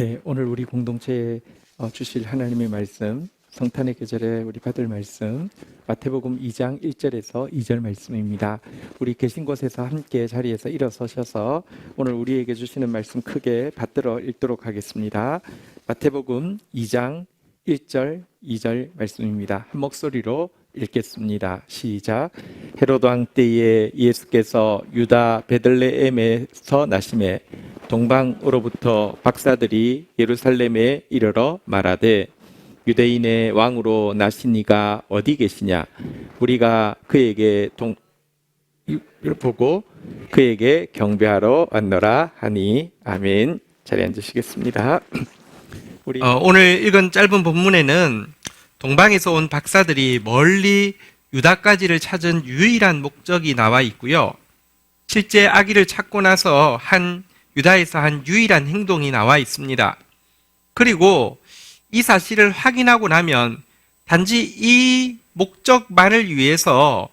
네, 오늘 우리 공동체에 주실 하나님의 말씀, 성탄의 계절에 우리 받을 말씀, 마태복음 2장 1절에서 2절 말씀입니다. 우리 계신 곳에서 함께 자리에서 일어서셔서 오늘 우리에게 주시는 말씀 크게 받들어 읽도록 하겠습니다. 마태복음 2장 1절, 2절 말씀입니다. 한 목소리로 읽겠습니다. 시작. 헤로드 왕 때에 예수께서 유다 베들레헴에서 나심에 동방으로부터 박사들이 예루살렘에 이르러 말하되 유대인의 왕으로 나시니가 어디 계시냐? 우리가 그에게 보고 그에게 경배하러 왔노라 하니. 아멘. 자리에 앉으시겠습니다. 오늘 읽은 짧은 본문에는 동방에서 온 박사들이 멀리 유다까지를 찾은 유일한 목적이 나와 있고요. 실제 아기를 찾고 나서 유다에서 한 유일한 행동이 나와 있습니다. 그리고 이 사실을 확인하고 나면 단지 이 목적만을 위해서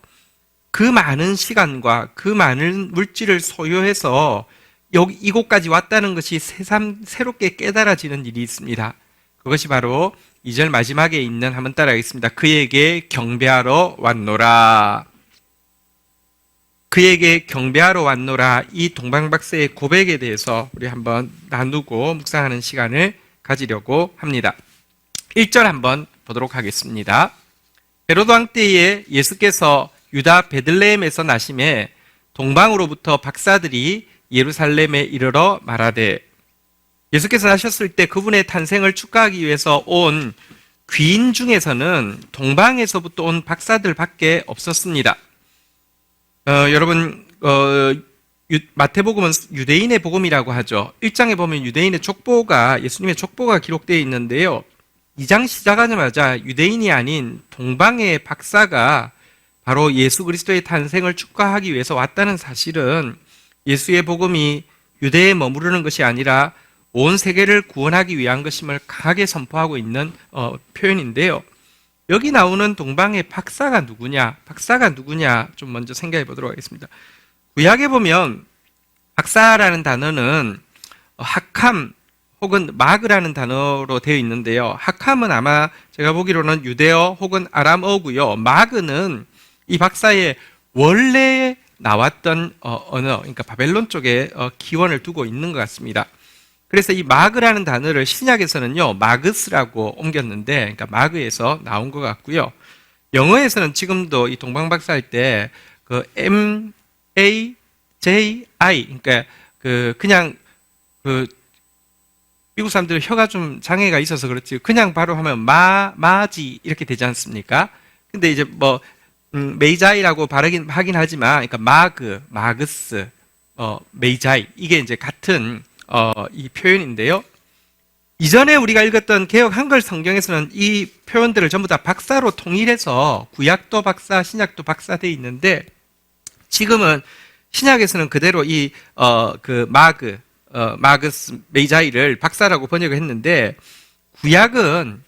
그 많은 시간과 그 많은 물질을 소요해서 이곳까지 왔다는 것이 새삼 새롭게 깨달아지는 일이 있습니다. 그것이 바로 2절 마지막에 있는, 한번 따라하겠습니다. 그에게 경배하러 왔노라. 그에게 경배하러 왔노라. 이 동방박사의 고백에 대해서 우리 한번 나누고 묵상하는 시간을 가지려고 합니다. 1절 한번 보도록 하겠습니다. 헤로드 왕 때에 예수께서 유다 베들레헴에서 나심에 동방으로부터 박사들이 예루살렘에 이르러 말하되, 예수께서 나셨을 때 그분의 탄생을 축하하기 위해서 온 귀인 중에서는 동방에서부터 온 박사들밖에 없었습니다. 여러분, 마태복음은 유대인의 복음이라고 하죠. 1장에 보면 유대인의 족보가, 예수님의 족보가 기록되어 있는데요. 2장 시작하자마자 유대인이 아닌 동방의 박사가 바로 예수 그리스도의 탄생을 축하하기 위해서 왔다는 사실은 예수의 복음이 유대에 머무르는 것이 아니라 온 세계를 구원하기 위한 것임을 강하게 선포하고 있는 표현인데요. 여기 나오는 동방의 박사가 누구냐? 좀 먼저 생각해 보도록 하겠습니다. 구약에 보면 박사라는 단어는 학함 혹은 마그라는 단어로 되어 있는데요. 학함은 아마 제가 보기로는 유대어 혹은 아람어고요. 마그는 이 박사의 원래 나왔던 언어, 그러니까 바벨론 쪽에 기원을 두고 있는 것 같습니다. 그래서 이 마그라는 단어를 신약에서는요, 마그스라고 옮겼는데, 그러니까 마그에서 나온 것 같고요. 영어에서는 지금도 이 동방박사 할 때 그 MAJI, 그러니까 그냥 미국 사람들은 혀가 좀 장애가 있어서 그렇지, 그냥 바로 하면 마지 이렇게 되지 않습니까? 근데 이제 메이자이라고 하긴 하지만, 그러니까 마그스, 메이자이, 이게 이제 같은 이 표현인데요. 이전에 우리가 읽었던 개역 한글 성경에서는 이 표현들을 전부 다 박사로 통일해서 구약도 박사, 신약도 박사 되어 있는데, 지금은 신약에서는 그대로 마그스 메이자이를 박사라고 번역을 했는데, 구약은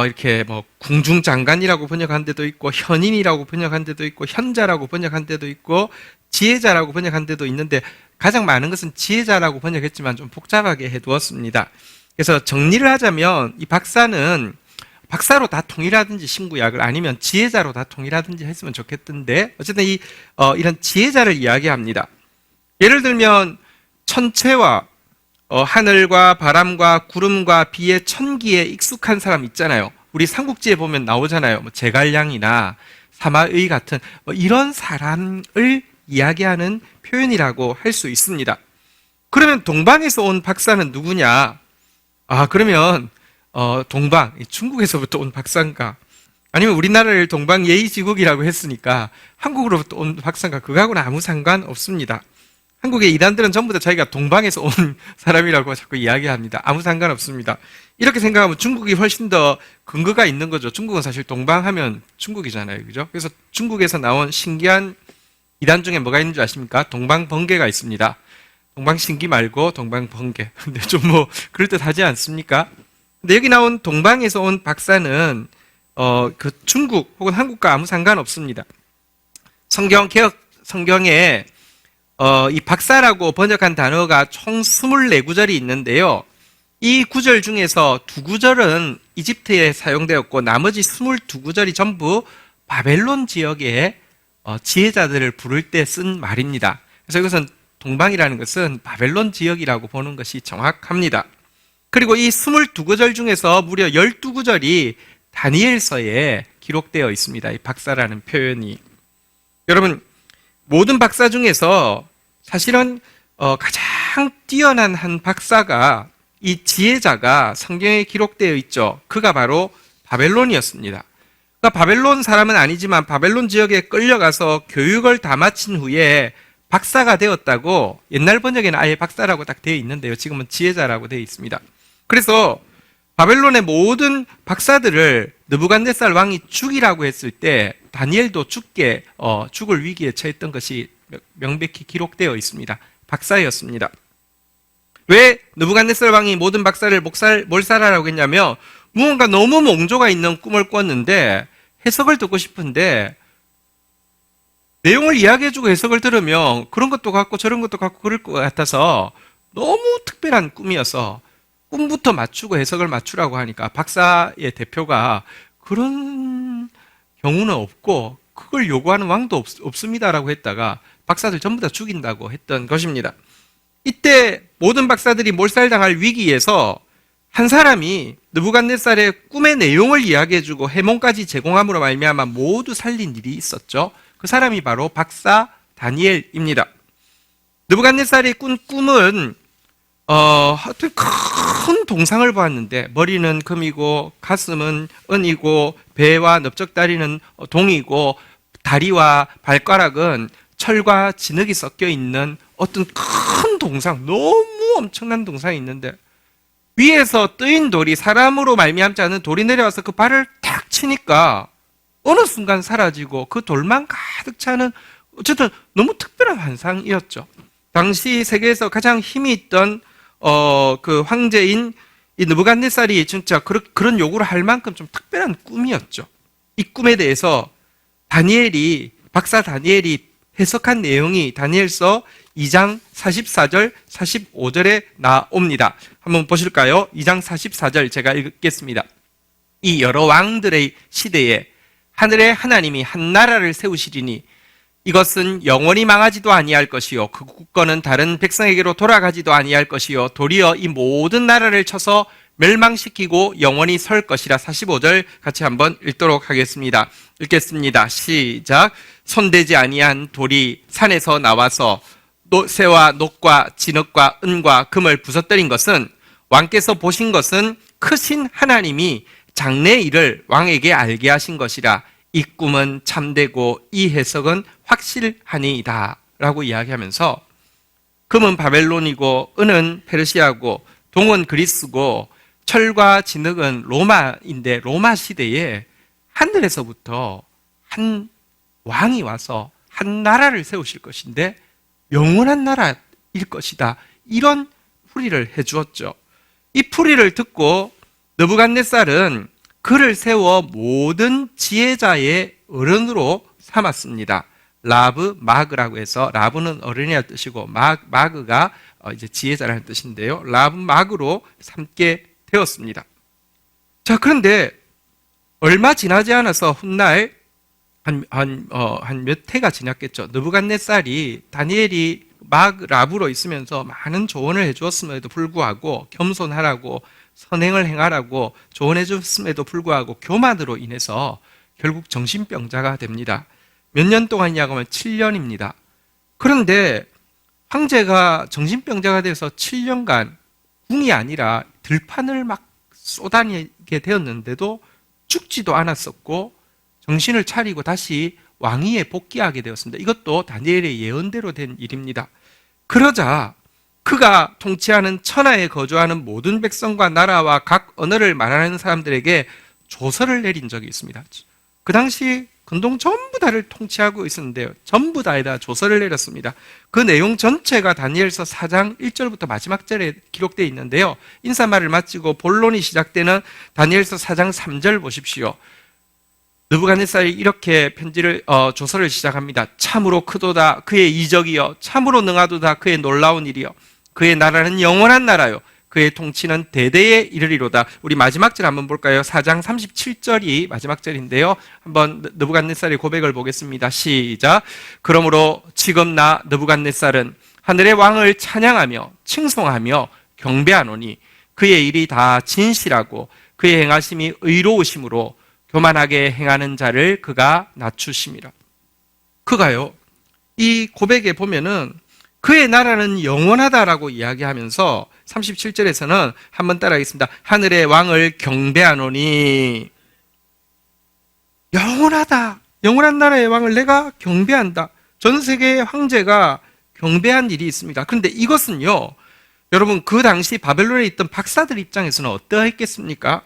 이렇게 궁중장관이라고 번역한 데도 있고, 현인이라고 번역한 데도 있고, 현자라고 번역한 데도 있고, 지혜자라고 번역한 데도 있는데, 가장 많은 것은 지혜자라고 번역했지만 좀 복잡하게 해두었습니다. 그래서 정리를 하자면 이 박사는 박사로 다 통일하든지 신구약을, 아니면 지혜자로 다 통일하든지 했으면 좋겠던데, 어쨌든 이런 지혜자를 이야기합니다. 예를 들면 천체와 하늘과 바람과 구름과 비의 천기에 익숙한 사람 있잖아요. 우리 삼국지에 보면 나오잖아요. 제갈량이나 사마의 같은 이런 사람을 이야기하는 표현이라고 할 수 있습니다. 그러면 동방에서 온 박사는 누구냐? 그러면 동방, 중국에서부터 온 박사인가? 아니면 우리나라를 동방 예의지국이라고 했으니까 한국으로부터 온 박사인가? 그거하고는 아무 상관없습니다. 한국의 이단들은 전부 다 자기가 동방에서 온 사람이라고 자꾸 이야기합니다. 아무 상관없습니다. 이렇게 생각하면 중국이 훨씬 더 근거가 있는 거죠. 중국은 사실 동방하면 중국이잖아요. 그죠? 그래서 중국에서 나온 신기한 이단 중에 뭐가 있는 줄 아십니까? 동방번개가 있습니다. 동방신기 말고 동방번개. 근데 좀 그럴듯하지 않습니까? 근데 여기 나온 동방에서 온 박사는 그 중국 혹은 한국과 아무 상관없습니다. 개역 성경에 이 박사라고 번역한 단어가 총 24구절이 있는데요. 이 구절 중에서 두 구절은 이집트에 사용되었고 나머지 22구절이 전부 바벨론 지역의 지혜자들을 부를 때 쓴 말입니다. 그래서 이것은 동방이라는 것은 바벨론 지역이라고 보는 것이 정확합니다. 그리고 이 22구절 중에서 무려 12구절이 다니엘서에 기록되어 있습니다. 이 박사라는 표현이. 여러분, 모든 박사 중에서 사실은 가장 뛰어난 한 박사가, 이 지혜자가 성경에 기록되어 있죠. 그가 바로 바벨론이었습니다. 그러니까 바벨론 사람은 아니지만 바벨론 지역에 끌려가서 교육을 다 마친 후에 박사가 되었다고, 옛날 번역에는 아예 박사라고 딱 되어 있는데요. 지금은 지혜자라고 되어 있습니다. 그래서 바벨론의 모든 박사들을 느부갓네살 왕이 죽이라고 했을 때 다니엘도 죽을 위기에 처했던 것이 명백히 기록되어 있습니다. 박사였습니다. 왜 느부갓네살 왕이 모든 박사를 몰살하라고 했냐면, 무언가 너무 몽조가 있는 꿈을 꿨는데 해석을 듣고 싶은데 내용을 이야기해주고 해석을 들으면 그런 것도 같고 저런 것도 같고 그럴 것 같아서 너무 특별한 꿈이어서 꿈부터 맞추고 해석을 맞추라고 하니까 박사의 대표가 그런 경우는 없고 그걸 요구하는 왕도 없습니다라고 했다가 박사들 전부 다 죽인다고 했던 것입니다. 이때 모든 박사들이 몰살당할 위기에서 한 사람이 느부갓네살의 꿈의 내용을 이야기해주고 해몽까지 제공함으로 말미암아 모두 살린 일이 있었죠. 그 사람이 바로 박사 다니엘입니다. 느부갓네살이 꾼 꿈은 큰 동상을 보았는데 머리는 금이고 가슴은 은이고 배와 넓적다리는 동이고 다리와 발가락은 철과 진흙이 섞여 있는 어떤 큰 동상, 너무 엄청난 동상이 있는데 위에서 뜨인 돌이 사람으로 말미암지 않은 돌이 내려와서 그 발을 탁 치니까 어느 순간 사라지고 그 돌만 가득 차는, 어쨌든 너무 특별한 환상이었죠. 당시 세계에서 가장 힘이 있던 그 황제인 이 느부갓네살이 진짜 그런 요구를 할 만큼 좀 특별한 꿈이었죠. 이 꿈에 대해서 박사 다니엘이 해석한 내용이 다니엘서 2장 44절, 45절에 나옵니다. 한번 보실까요? 2장 44절 제가 읽겠습니다. 이 여러 왕들의 시대에 하늘의 하나님이 한 나라를 세우시리니 이것은 영원히 망하지도 아니할 것이요 그 국권은 다른 백성에게로 돌아가지도 아니할 것이요 도리어 이 모든 나라를 쳐서 멸망시키고 영원히 설 것이라. 45절 같이 한번 읽도록 하겠습니다. 읽겠습니다. 시작. 손대지 아니한 돌이 산에서 나와서 새와 녹과 진흙과 은과 금을 부서뜨린 것은 왕께서 보신 것은 크신 하나님이 장래 일을 왕에게 알게 하신 것이라. 이 꿈은 참되고 이 해석은 확실하니이다 라고 이야기하면서 금은 바벨론이고 은은 페르시아고 동은 그리스고 철과 진흙은 로마인데 로마 시대에 하늘에서부터 한 왕이 와서 한 나라를 세우실 것인데 영원한 나라일 것이다. 이런 풀이를 해주었죠. 이 풀이를 듣고 느부갓네살은 그를 세워 모든 지혜자의 어른으로 삼았습니다. 라브 마그라고 해서, 라브는 어른이라는 뜻이고 마그가 이제 지혜자라는 뜻인데요. 라브 마그로 삼게 되었습니다. 자, 그런데 얼마 지나지 않아서 훗날 한 몇 해가 지났겠죠. 느부갓네살이 다니엘이 라브로 있으면서 많은 조언을 해주었음에도 불구하고 겸손하라고 선행을 행하라고 조언해 줬음에도 불구하고 교만으로 인해서 결국 정신병자가 됩니다. 몇 년 동안이냐고 하면 7년입니다. 그런데 황제가 정신병자가 돼서 7년간 궁이 아니라 들판을 막 쏘다니게 되었는데도 죽지도 않았었고 정신을 차리고 다시 왕위에 복귀하게 되었습니다. 이것도 다니엘의 예언대로 된 일입니다. 그러자 그가 통치하는 천하에 거주하는 모든 백성과 나라와 각 언어를 말하는 사람들에게 조서를 내린 적이 있습니다. 그 당시 근동 전부 다를 통치하고 있었는데요. 전부 다에다 조서를 내렸습니다. 그 내용 전체가 다니엘서 4장 1절부터 마지막 절에 기록되어 있는데요. 인사말을 마치고 본론이 시작되는 다니엘서 4장 3절 보십시오. 느부갓네살이 이렇게 조서를 시작합니다. 참으로 크도다 그의 이적이여, 참으로 능하도다 그의 놀라운 일이여, 그의 나라는 영원한 나라요, 그의 통치는 대대에 이르리로다. 우리 마지막 절 한번 볼까요? 4장 37절이 마지막 절인데요. 한번 느부갓네살의 고백을 보겠습니다. 시작. 그러므로 지금 나 느부갓네살은 하늘의 왕을 찬양하며 칭송하며 경배하노니 그의 일이 다 진실하고 그의 행하심이 의로우심으로 교만하게 행하는 자를 그가 낮추심이라. 그가요, 이 고백에 보면은 그의 나라는 영원하다라고 이야기하면서 37절에서는 한번 따라하겠습니다. 하늘의 왕을 경배하노니, 영원하다. 영원한 나라의 왕을 내가 경배한다. 전 세계의 황제가 경배한 일이 있습니다. 그런데 이것은요, 여러분 그 당시 바벨론에 있던 박사들 입장에서는 어떠했겠습니까?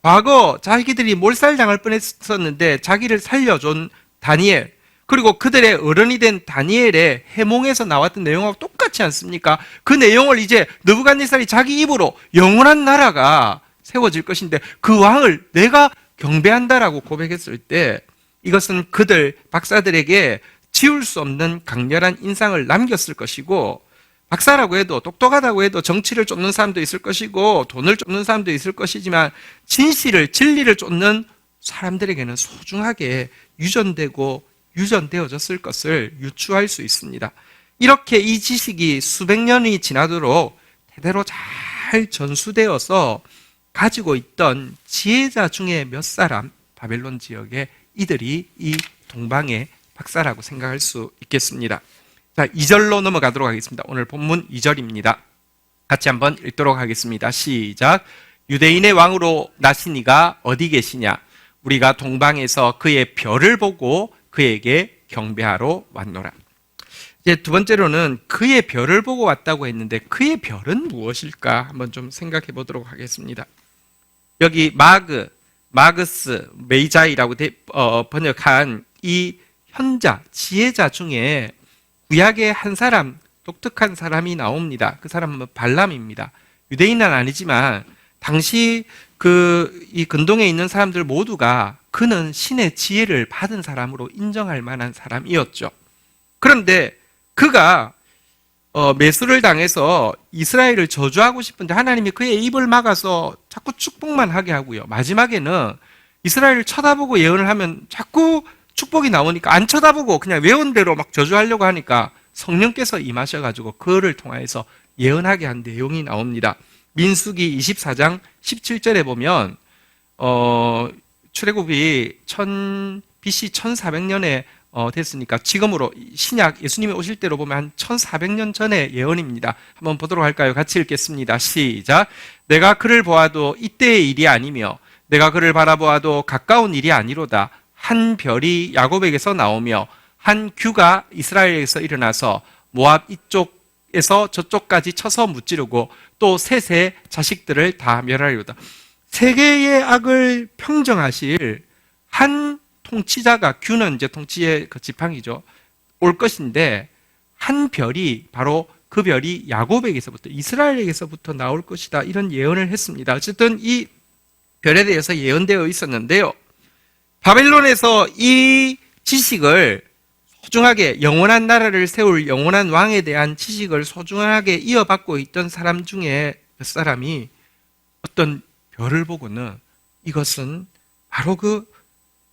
과거 자기들이 몰살당할 뻔했었는데 자기를 살려준 다니엘, 그리고 그들의 어른이 된 다니엘의 해몽에서 나왔던 내용하고 똑같지 않습니까? 그 내용을 이제 느부갓네살이 자기 입으로 영원한 나라가 세워질 것인데 그 왕을 내가 경배한다라고 고백했을 때 이것은 그들 박사들에게 지울 수 없는 강렬한 인상을 남겼을 것이고, 박사라고 해도 똑똑하다고 해도 정치를 쫓는 사람도 있을 것이고 돈을 쫓는 사람도 있을 것이지만 진실을 진리를 쫓는 사람들에게는 소중하게 유전되어졌을 것을 유추할 수 있습니다. 이렇게 이 지식이 수백 년이 지나도록 대대로 잘 전수되어서 가지고 있던 지혜자 중에 몇 사람, 바벨론 지역에 이들이 이 동방의 박사라고 생각할 수 있겠습니다. 자, 2절로 넘어가도록 하겠습니다. 오늘 본문 2절입니다. 같이 한번 읽도록 하겠습니다. 시작. 유대인의 왕으로 나신 이가 어디 계시냐? 우리가 동방에서 그의 별을 보고 그에게 경배하러 왔노라. 이제 두 번째로는 그의 별을 보고 왔다고 했는데 그의 별은 무엇일까? 한번 좀 생각해 보도록 하겠습니다. 여기 마그스, 메이자이라고 번역한 이 현자, 지혜자 중에 구약의 한 사람, 독특한 사람이 나옵니다. 그 사람은 발람입니다. 유대인은 아니지만 당시 이 근동에 있는 사람들 모두가 그는 신의 지혜를 받은 사람으로 인정할 만한 사람이었죠. 그런데 그가 매수를 당해서 이스라엘을 저주하고 싶은데 하나님이 그의 입을 막아서 자꾸 축복만 하게 하고요. 마지막에는 이스라엘을 쳐다보고 예언을 하면 자꾸 축복이 나오니까 안 쳐다보고 그냥 외운 대로 막 저주하려고 하니까 성령께서 임하셔가지고 그를 통하여서 예언하게 한 내용이 나옵니다. 민수기 24장 17절에 보면 출애굽이 BC 1400년에 됐으니까 지금으로 신약 예수님이 오실 때로 보면 한 1400년 전의 예언입니다. 한번 보도록 할까요? 같이 읽겠습니다. 시작. 내가 그를 보아도 이때의 일이 아니며 내가 그를 바라보아도 가까운 일이 아니로다. 한 별이 야곱에게서 나오며 한 규가 이스라엘에서 일어나서 모압 이쪽에서 저쪽까지 쳐서 무찌르고 또 셋의 자식들을 다 멸하리로다. 세계의 악을 평정하실 한 통치자가, 규는 이제 통치의 그 지팡이죠, 올 것인데 한 별이, 바로 그 별이 야곱에게서부터, 이스라엘에게서부터 나올 것이다, 이런 예언을 했습니다. 어쨌든 이 별에 대해서 예언되어 있었는데요, 바벨론에서 이 지식을 소중하게, 영원한 나라를 세울 영원한 왕에 대한 지식을 소중하게 이어받고 있던 사람 중에 몇 사람이 어떤 별을 보고는 이것은 바로 그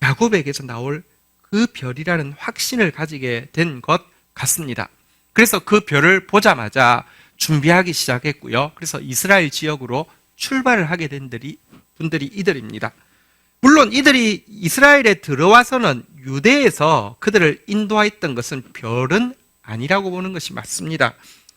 야곱에게서 나올 그 별이라는 확신을 가지게 된 것 같습니다. 그래서 그 별을 보자마자 준비하기 시작했고요. 그래서 이스라엘 지역으로 출발을 하게 된 분들이 이들입니다. 물론 이들이 이스라엘에 들어와서는 유대에서 그들을 인도했던 것은 별은 아니라고 보는 것이 맞습니다.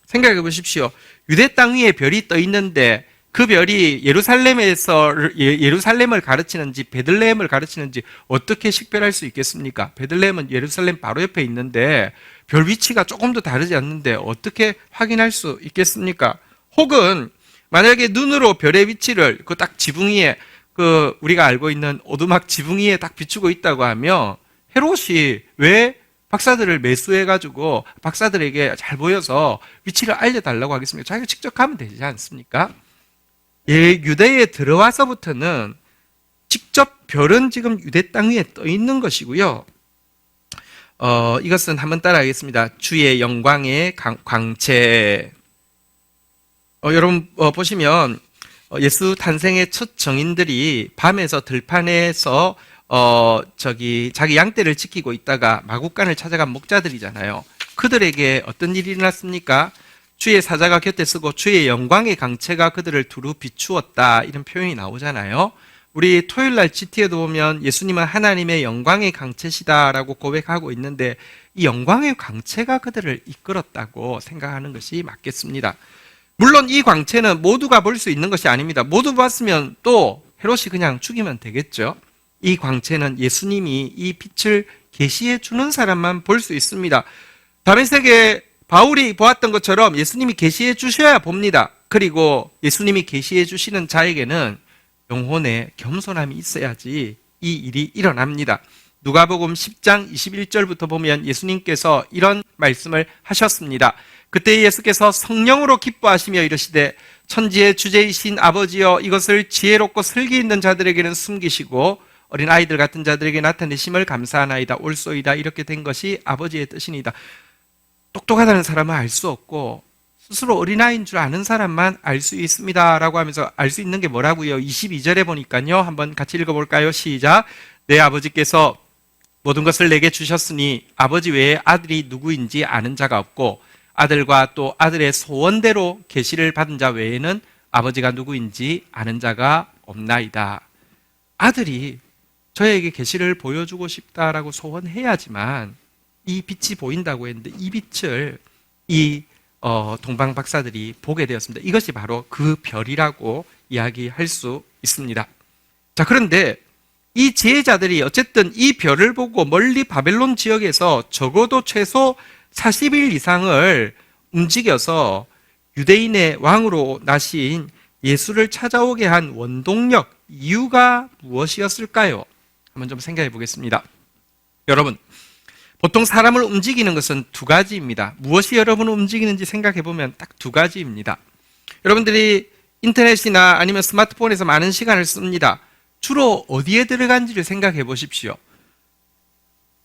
생각해 보십시오. 유대 땅 위에 별이 떠 있는데 그 별이 예루살렘을 가르치는지 베들레헴을 가르치는지 어떻게 식별할 수 있겠습니까? 베들레헴은 예루살렘 바로 옆에 있는데 별 위치가 조금 더 다르지 않는데 어떻게 확인할 수 있겠습니까? 혹은 만약에 눈으로 별의 위치를 그 딱 지붕 위에, 그 우리가 알고 있는 오두막 지붕 위에 딱 비추고 있다고 하면 헤롯이 왜 박사들을 매수해가지고 박사들에게 잘 보여서 위치를 알려달라고 하겠습니까? 자기가 직접 가면 되지 않습니까? 유대에 들어와서부터는 직접 별은 지금 유대 땅 위에 떠 있는 것이고요. 이것은 한번 따라하겠습니다. 주의 영광의 광채. 여러분 보시면 예수 탄생의 첫 정인들이 밤에서 들판에서 자기 양떼를 지키고 있다가 마구간을 찾아간 목자들이잖아요. 그들에게 어떤 일이 일어났습니까? 주의 사자가 곁에 서고 주의 영광의 강체가 그들을 두루 비추었다, 이런 표현이 나오잖아요. 우리 토요일날 GT에도 보면 예수님은 하나님의 영광의 강체시다라고 고백하고 있는데, 이 영광의 강체가 그들을 이끌었다고 생각하는 것이 맞겠습니다. 물론 이 광채는 모두가 볼 수 있는 것이 아닙니다. 모두 봤으면 또 헤롯이 그냥 죽이면 되겠죠. 이 광채는 예수님이 이 빛을 계시해 주는 사람만 볼 수 있습니다. 다메섹에 바울이 보았던 것처럼 예수님이 계시해 주셔야 봅니다. 그리고 예수님이 계시해 주시는 자에게는 영혼에 겸손함이 있어야지 이 일이 일어납니다. 누가복음 10장 21절부터 보면 예수님께서 이런 말씀을 하셨습니다. 그때 예수께서 성령으로 기뻐하시며 이르시되 천지의 주제이신 아버지여, 이것을 지혜롭고 슬기 있는 자들에게는 숨기시고 어린 아이들 같은 자들에게 나타내심을 감사하나이다. 옳소이다. 이렇게 된 것이 아버지의 뜻이니다. 똑똑하다는 사람은 알 수 없고 스스로 어린아이인 줄 아는 사람만 알 수 있습니다 라고 하면서 알 수 있는 게 뭐라고요? 22절에 보니까요, 한번 같이 읽어볼까요? 시작. 내 아버지께서 모든 것을 내게 주셨으니 아버지 외에 아들이 누구인지 아는 자가 없고 아들과 또 아들의 소원대로 계시를 받은 자 외에는 아버지가 누구인지 아는 자가 없나이다. 아들이 저에게 계시를 보여주고 싶다라고 소원해야지만 이 빛이 보인다고 했는데, 이 빛을 이 동방 박사들이 보게 되었습니다. 이것이 바로 그 별이라고 이야기할 수 있습니다. 자, 그런데 이 지혜자들이 어쨌든 이 별을 보고 멀리 바벨론 지역에서 적어도 최소 40일 이상을 움직여서 유대인의 왕으로 나신 예수를 찾아오게 한 원동력, 이유가 무엇이었을까요? 한번 좀 생각해 보겠습니다. 여러분, 보통 사람을 움직이는 것은 두 가지입니다. 무엇이 여러분을 움직이는지 생각해 보면 딱 두 가지입니다. 여러분들이 인터넷이나 아니면 스마트폰에서 많은 시간을 씁니다. 주로 어디에 들어간지를 생각해 보십시오.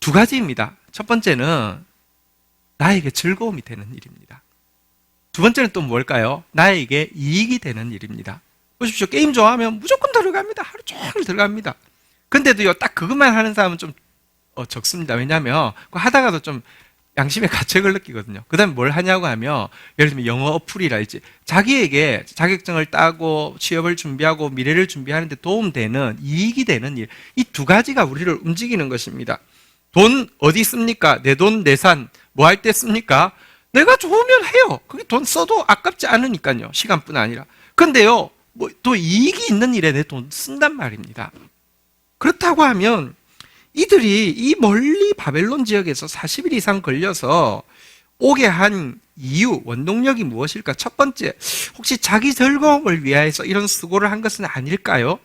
두 가지입니다. 첫 번째는 나에게 즐거움이 되는 일입니다. 두 번째는 또 뭘까요? 나에게 이익이 되는 일입니다. 보십시오. 게임 좋아하면 무조건 들어갑니다. 하루 종일 들어갑니다. 근데도요, 딱 그것만 하는 사람은 좀 적습니다. 왜냐하면 그거 하다가도 좀 양심의 가책을 느끼거든요. 그 다음에 뭘 하냐고 하면, 예를 들면 영어 어플이랄지, 자기에게 자격증을 따고 취업을 준비하고 미래를 준비하는 데 도움되는, 이익이 되는 일, 이 두 가지가 우리를 움직이는 것입니다. 돈 어디 씁니까? 내 돈, 내 산, 뭐 할 때 씁니까? 내가 좋으면 해요. 그게 돈 써도 아깝지 않으니까요. 시간뿐 아니라. 근데요, 뭐 또 이익이 있는 일에 내 돈 쓴단 말입니다. 그렇다고 하면 이들이 이 멀리 바벨론 지역에서 40일 이상 걸려서 오게 한 이유, 원동력이 무엇일까? 첫 번째, 혹시 자기 즐거움을 위하여서 이런 수고를 한 것은 아닐까요?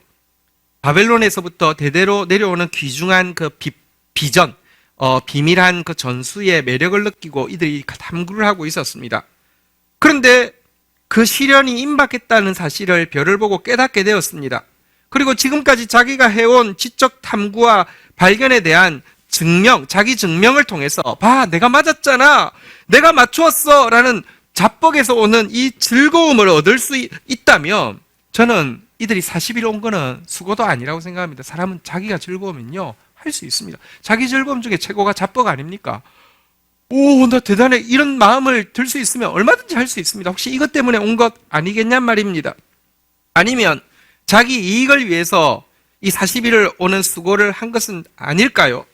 바벨론에서부터 대대로 내려오는 귀중한 그 비전, 비밀한 그 전수의 매력을 느끼고 이들이 탐구를 하고 있었습니다. 그런데 그 시련이 임박했다는 사실을 별을 보고 깨닫게 되었습니다. 그리고 지금까지 자기가 해온 지적 탐구와 발견에 대한 증명, 자기 증명을 통해서 봐, 내가 맞았잖아, 내가 맞추었어 라는 자뻑에서 오는 이 즐거움을 얻을 수 있다면, 저는 이들이 40일 온 거는 수고도 아니라고 생각합니다. 사람은 자기가 즐거우면요, 할 수 있습니다. 자기 즐거움 중에 최고가 자뻑 아닙니까? 오, 나 대단해, 이런 마음을 들 수 있으면 얼마든지 할 수 있습니다. 혹시 이것 때문에 온 것 아니겠냔 말입니다. 아니면 자기 이익을 위해서 이 40일을 오는 수고를 한 것은 아닐까요?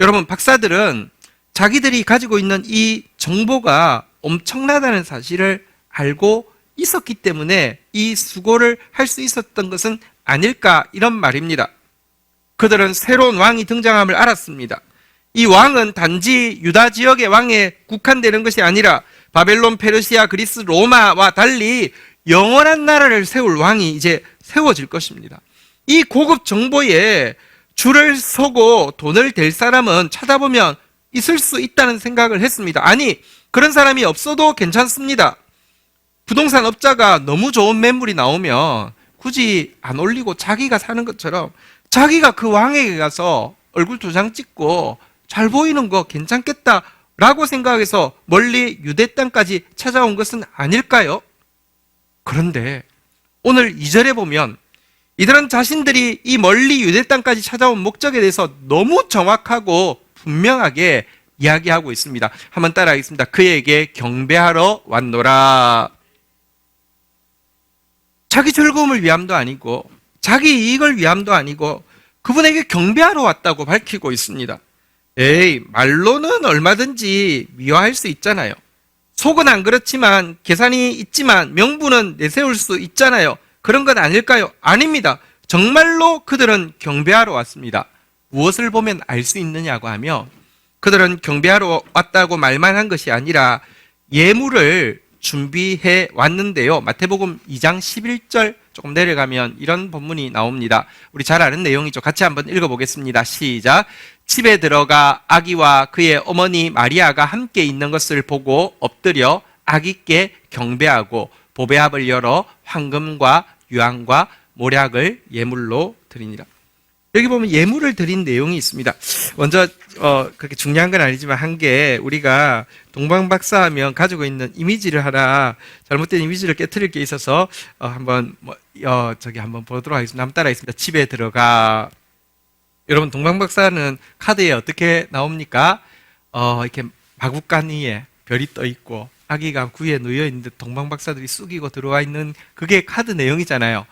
여러분, 박사들은 자기들이 가지고 있는 이 정보가 엄청나다는 사실을 알고 있었기 때문에 이 수고를 할 수 있었던 것은 아닐까, 이런 말입니다. 그들은 새로운 왕이 등장함을 알았습니다. 이 왕은 단지 유다 지역의 왕에 국한되는 것이 아니라 바벨론, 페르시아, 그리스, 로마와 달리 영원한 나라를 세울 왕이 이제 세워질 것입니다. 이 고급 정보에 줄을 서고 돈을 댈 사람은 찾아보면 있을 수 있다는 생각을 했습니다. 아니, 그런 사람이 없어도 괜찮습니다. 부동산 업자가 너무 좋은 매물이 나오면 굳이 안 올리고 자기가 사는 것처럼 자기가 그 왕에게 가서 얼굴 2장 찍고 잘 보이는 거 괜찮겠다라고 생각해서 멀리 유대 땅까지 찾아온 것은 아닐까요? 그런데 오늘 2절에 보면 이들은 자신들이 이 멀리 유대 땅까지 찾아온 목적에 대해서 너무 정확하고 분명하게 이야기하고 있습니다. 한번 따라하겠습니다. 그에게 경배하러 왔노라. 자기 즐거움을 위함도 아니고 자기 이익을 위함도 아니고 그분에게 경배하러 왔다고 밝히고 있습니다. 에이, 말로는 얼마든지 미화할 수 있잖아요. 속은 안 그렇지만 계산이 있지만 명분은 내세울 수 있잖아요. 그런 건 아닐까요? 아닙니다. 정말로 그들은 경배하러 왔습니다. 무엇을 보면 알 수 있느냐고 하며 그들은 경배하러 왔다고 말만 한 것이 아니라 예물을 준비해 왔는데요. 마태복음 2장 11절 조금 내려가면 이런 본문이 나옵니다. 우리 잘 아는 내용이죠. 같이 한번 읽어보겠습니다. 시작. 집에 들어가 아기와 그의 어머니 마리아가 함께 있는 것을 보고 엎드려 아기께 경배하고 보배합을 열어 황금과 유황과 모략을 예물로 드리니라. 여기 보면 예물을 드린 내용이 있습니다. 먼저 그렇게 중요한 건 아니지만 한 게 우리가 동방박사 하면 가지고 있는 이미지를 하나 잘못된 이미지를 깨트릴 게 있어서 한번 한번 보도록 하겠습니다. 한번 따라하겠습니다. 집에 들어가. 여러분 동방박사는 카드에 어떻게 나옵니까? 이렇게 마구간 위에 별이 떠 있고 아기가 구에 놓여 있는데 동방박사들이 쑥이고 들어와 있는 그게 카드 내용이잖아요.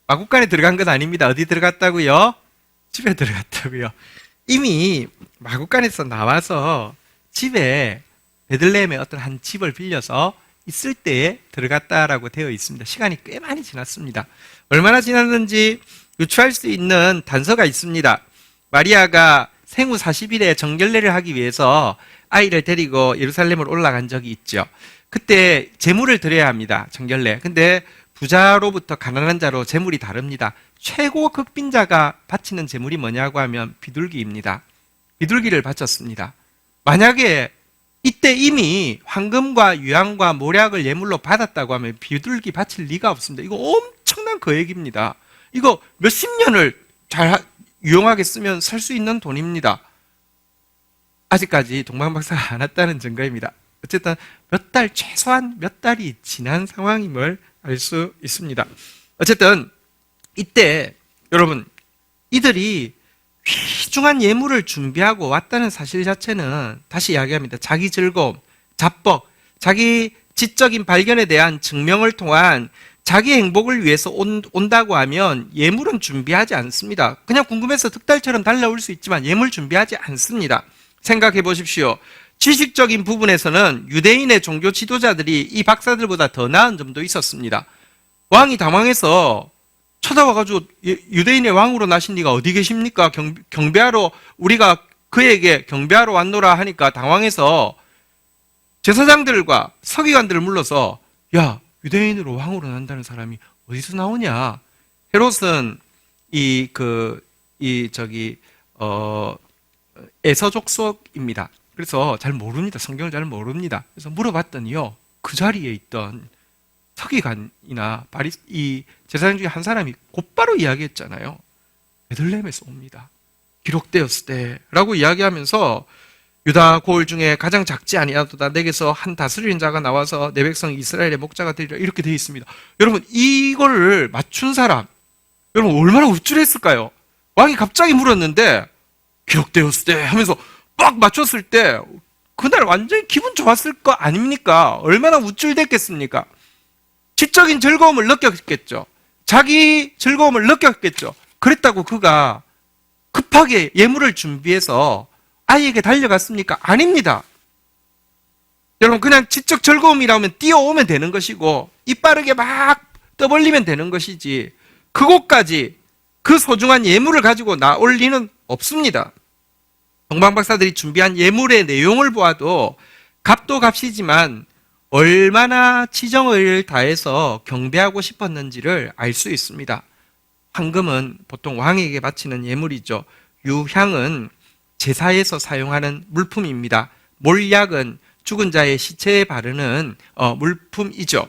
마구간에 들어간 건 아닙니다. 어디 들어갔다고요? 집에 들어갔다고요. 이미 마구간에서 나와서 집에 베들레헴의 어떤 한 집을 빌려서 있을 때에 들어갔다라고 되어 있습니다. 시간이 꽤 많이 지났습니다. 얼마나 지났는지 유추할 수 있는 단서가 있습니다. 마리아가 생후 40일에 정결례를 하기 위해서 아이를 데리고 예루살렘으로 올라간 적이 있죠. 그때 제물을 드려야 합니다. 정결례. 근데 부자로부터 가난한 자로 제물이 다릅니다. 최고 극빈자가 바치는 제물이 뭐냐고 하면 비둘기입니다. 비둘기를 바쳤습니다. 만약에 이때 이미 황금과 유황과 모략을 예물로 받았다고 하면 비둘기 바칠 리가 없습니다. 이거 엄청난 거액입니다. 이거 몇십 년을 잘 유용하게 쓰면 살 수 있는 돈입니다. 아직까지 동방박사가 안 왔다는 증거입니다. 어쨌든 몇 달, 최소한 몇 달이 지난 상황임을 알 수 있습니다. 어쨌든 이때 여러분 이들이 귀중한 예물을 준비하고 왔다는 사실 자체는 다시 이야기합니다. 자기 즐거움, 자뻑, 자기 지적인 발견에 대한 증명을 통한 자기 행복을 위해서 온다고 하면 예물은 준비하지 않습니다. 그냥 궁금해서 득달처럼 달려올 수 있지만 예물 준비하지 않습니다. 생각해 보십시오. 지식적인 부분에서는 유대인의 종교 지도자들이 이 박사들보다 더 나은 점도 있었습니다. 왕이 당황해서 쳐다와가지고 유대인의 왕으로 나신 네가 어디 계십니까? 경배하러 우리가 그에게 경배하러 왔노라 하니까 당황해서 제사장들과 서기관들을 불러서 야 유대인으로 왕으로 난다는 사람이 어디서 나오냐? 헤롯은 에서족속입니다. 그래서 잘 모릅니다. 성경을 잘 모릅니다. 그래서 물어봤더니요, 그 자리에 있던 서기관이나 이 제사장 중에 한 사람이 곧바로 이야기했잖아요. 베들레헴에서 옵니다. 기록되었을 때라고 이야기하면서 유다 고을 중에 가장 작지 아니하도다 내게서 한 다스리는 자가 나와서 내 백성 이스라엘의 목자가 되리라 이렇게 되어 있습니다. 여러분 이거를 맞춘 사람 여러분 얼마나 우쭐했을까요? 왕이 갑자기 물었는데 기록되었을 때 하면서 막 맞췄을 때 그날 완전히 기분 좋았을 거 아닙니까? 얼마나 우쭐댔겠습니까? 지적인 즐거움을 느꼈겠죠. 자기 즐거움을 느꼈겠죠. 그랬다고 그가 급하게 예물을 준비해서 아이에게 달려갔습니까? 아닙니다. 여러분 그냥 지적 즐거움이라면 뛰어오면 되는 것이고 입 빠르게 막 떠벌리면 되는 것이지 그곳까지 그 소중한 예물을 가지고 나올 리는 없습니다. 동방박사들이 준비한 예물의 내용을 보아도 값도 값이지만 얼마나 지정을 다해서 경배하고 싶었는지를 알 수 있습니다. 황금은 보통 왕에게 바치는 예물이죠. 유향은 제사에서 사용하는 물품입니다. 몰약은 죽은 자의 시체에 바르는 물품이죠.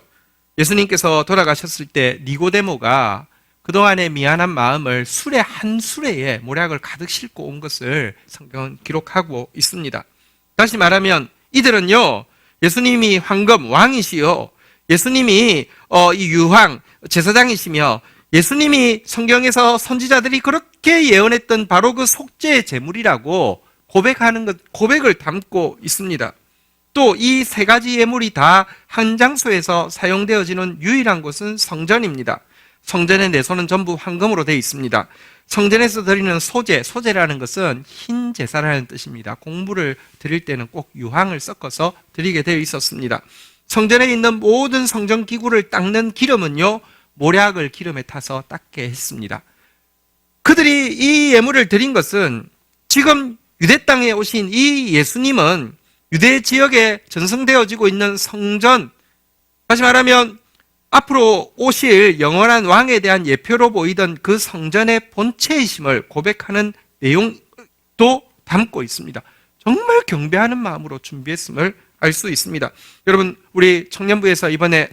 예수님께서 돌아가셨을 때 니고데모가 그동안의 미안한 마음을 수레 한 수레에 모략을 가득 싣고 온 것을 성경은 기록하고 있습니다. 다시 말하면 이들은요 예수님이 황금 왕이시요 예수님이 이 유황 제사장이시며 예수님이 성경에서 선지자들이 그렇게 예언했던 바로 그 속죄의 제물이라고 고백하는 것, 고백을 담고 있습니다. 또 이 세 가지 예물이 다 한 장소에서 사용되어지는 유일한 곳은 성전입니다. 성전의 내소는 전부 황금으로 되어 있습니다. 성전에서 드리는 소제라는 것은 흰 제사라는 뜻입니다. 공물을 드릴 때는 꼭 유황을 섞어서 드리게 되어 있었습니다. 성전에 있는 모든 성전 기구를 닦는 기름은요, 모략을 기름에 타서 닦게 했습니다. 그들이 이 예물을 드린 것은 지금 유대 땅에 오신 이 예수님은 유대 지역에 전승되어지고 있는 성전, 다시 말하면 앞으로 오실 영원한 왕에 대한 예표로 보이던 그 성전의 본체이심을 고백하는 내용도 담고 있습니다. 정말 경배하는 마음으로 준비했음을 알 수 있습니다. 여러분, 우리 청년부에서 이번에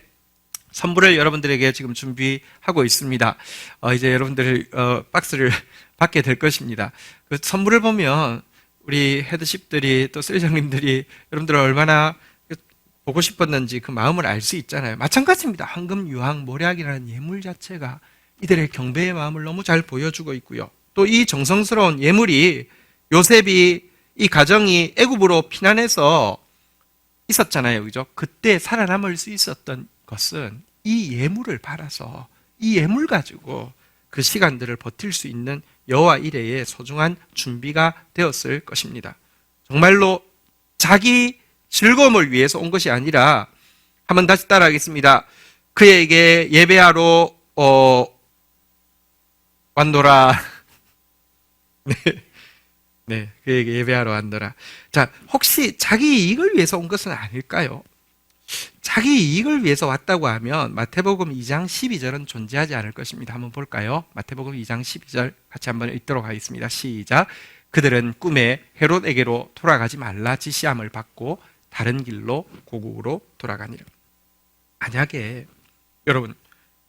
선물을 여러분들에게 지금 준비하고 있습니다. 이제 여러분들 박스를 받게 될 것입니다. 그 선물을 보면 우리 헤드십들이 또 셀장님들이 여러분들을 얼마나 보고 싶었는지 그 마음을 알 수 있잖아요. 마찬가지입니다. 황금, 유황, 모략이라는 예물 자체가 이들의 경배의 마음을 너무 잘 보여주고 있고요. 또 이 정성스러운 예물이 요셉이 이 가정이 애굽으로 피난해서 있었잖아요. 그죠? 그때 살아남을 수 있었던 것은 이 예물을 팔아서 이 예물 가지고 그 시간들을 버틸 수 있는 여호와 이레의 소중한 준비가 되었을 것입니다. 정말로 자기 즐거움을 위해서 온 것이 아니라, 한번 다시 따라하겠습니다. 그에게 예배하러 왔노라. 네, 그에게 예배하러 왔노라. 자, 혹시 자기 이익을 위해서 온 것은 아닐까요? 자기 이익을 위해서 왔다고 하면 마태복음 2장 12절은 존재하지 않을 것입니다. 한번 볼까요? 마태복음 2장 12절 같이 한번 읽도록 하겠습니다. 시작. 그들은 꿈에 헤롯에게로 돌아가지 말라 지시함을 받고 다른 길로 고국으로 돌아가니라. 만약에 여러분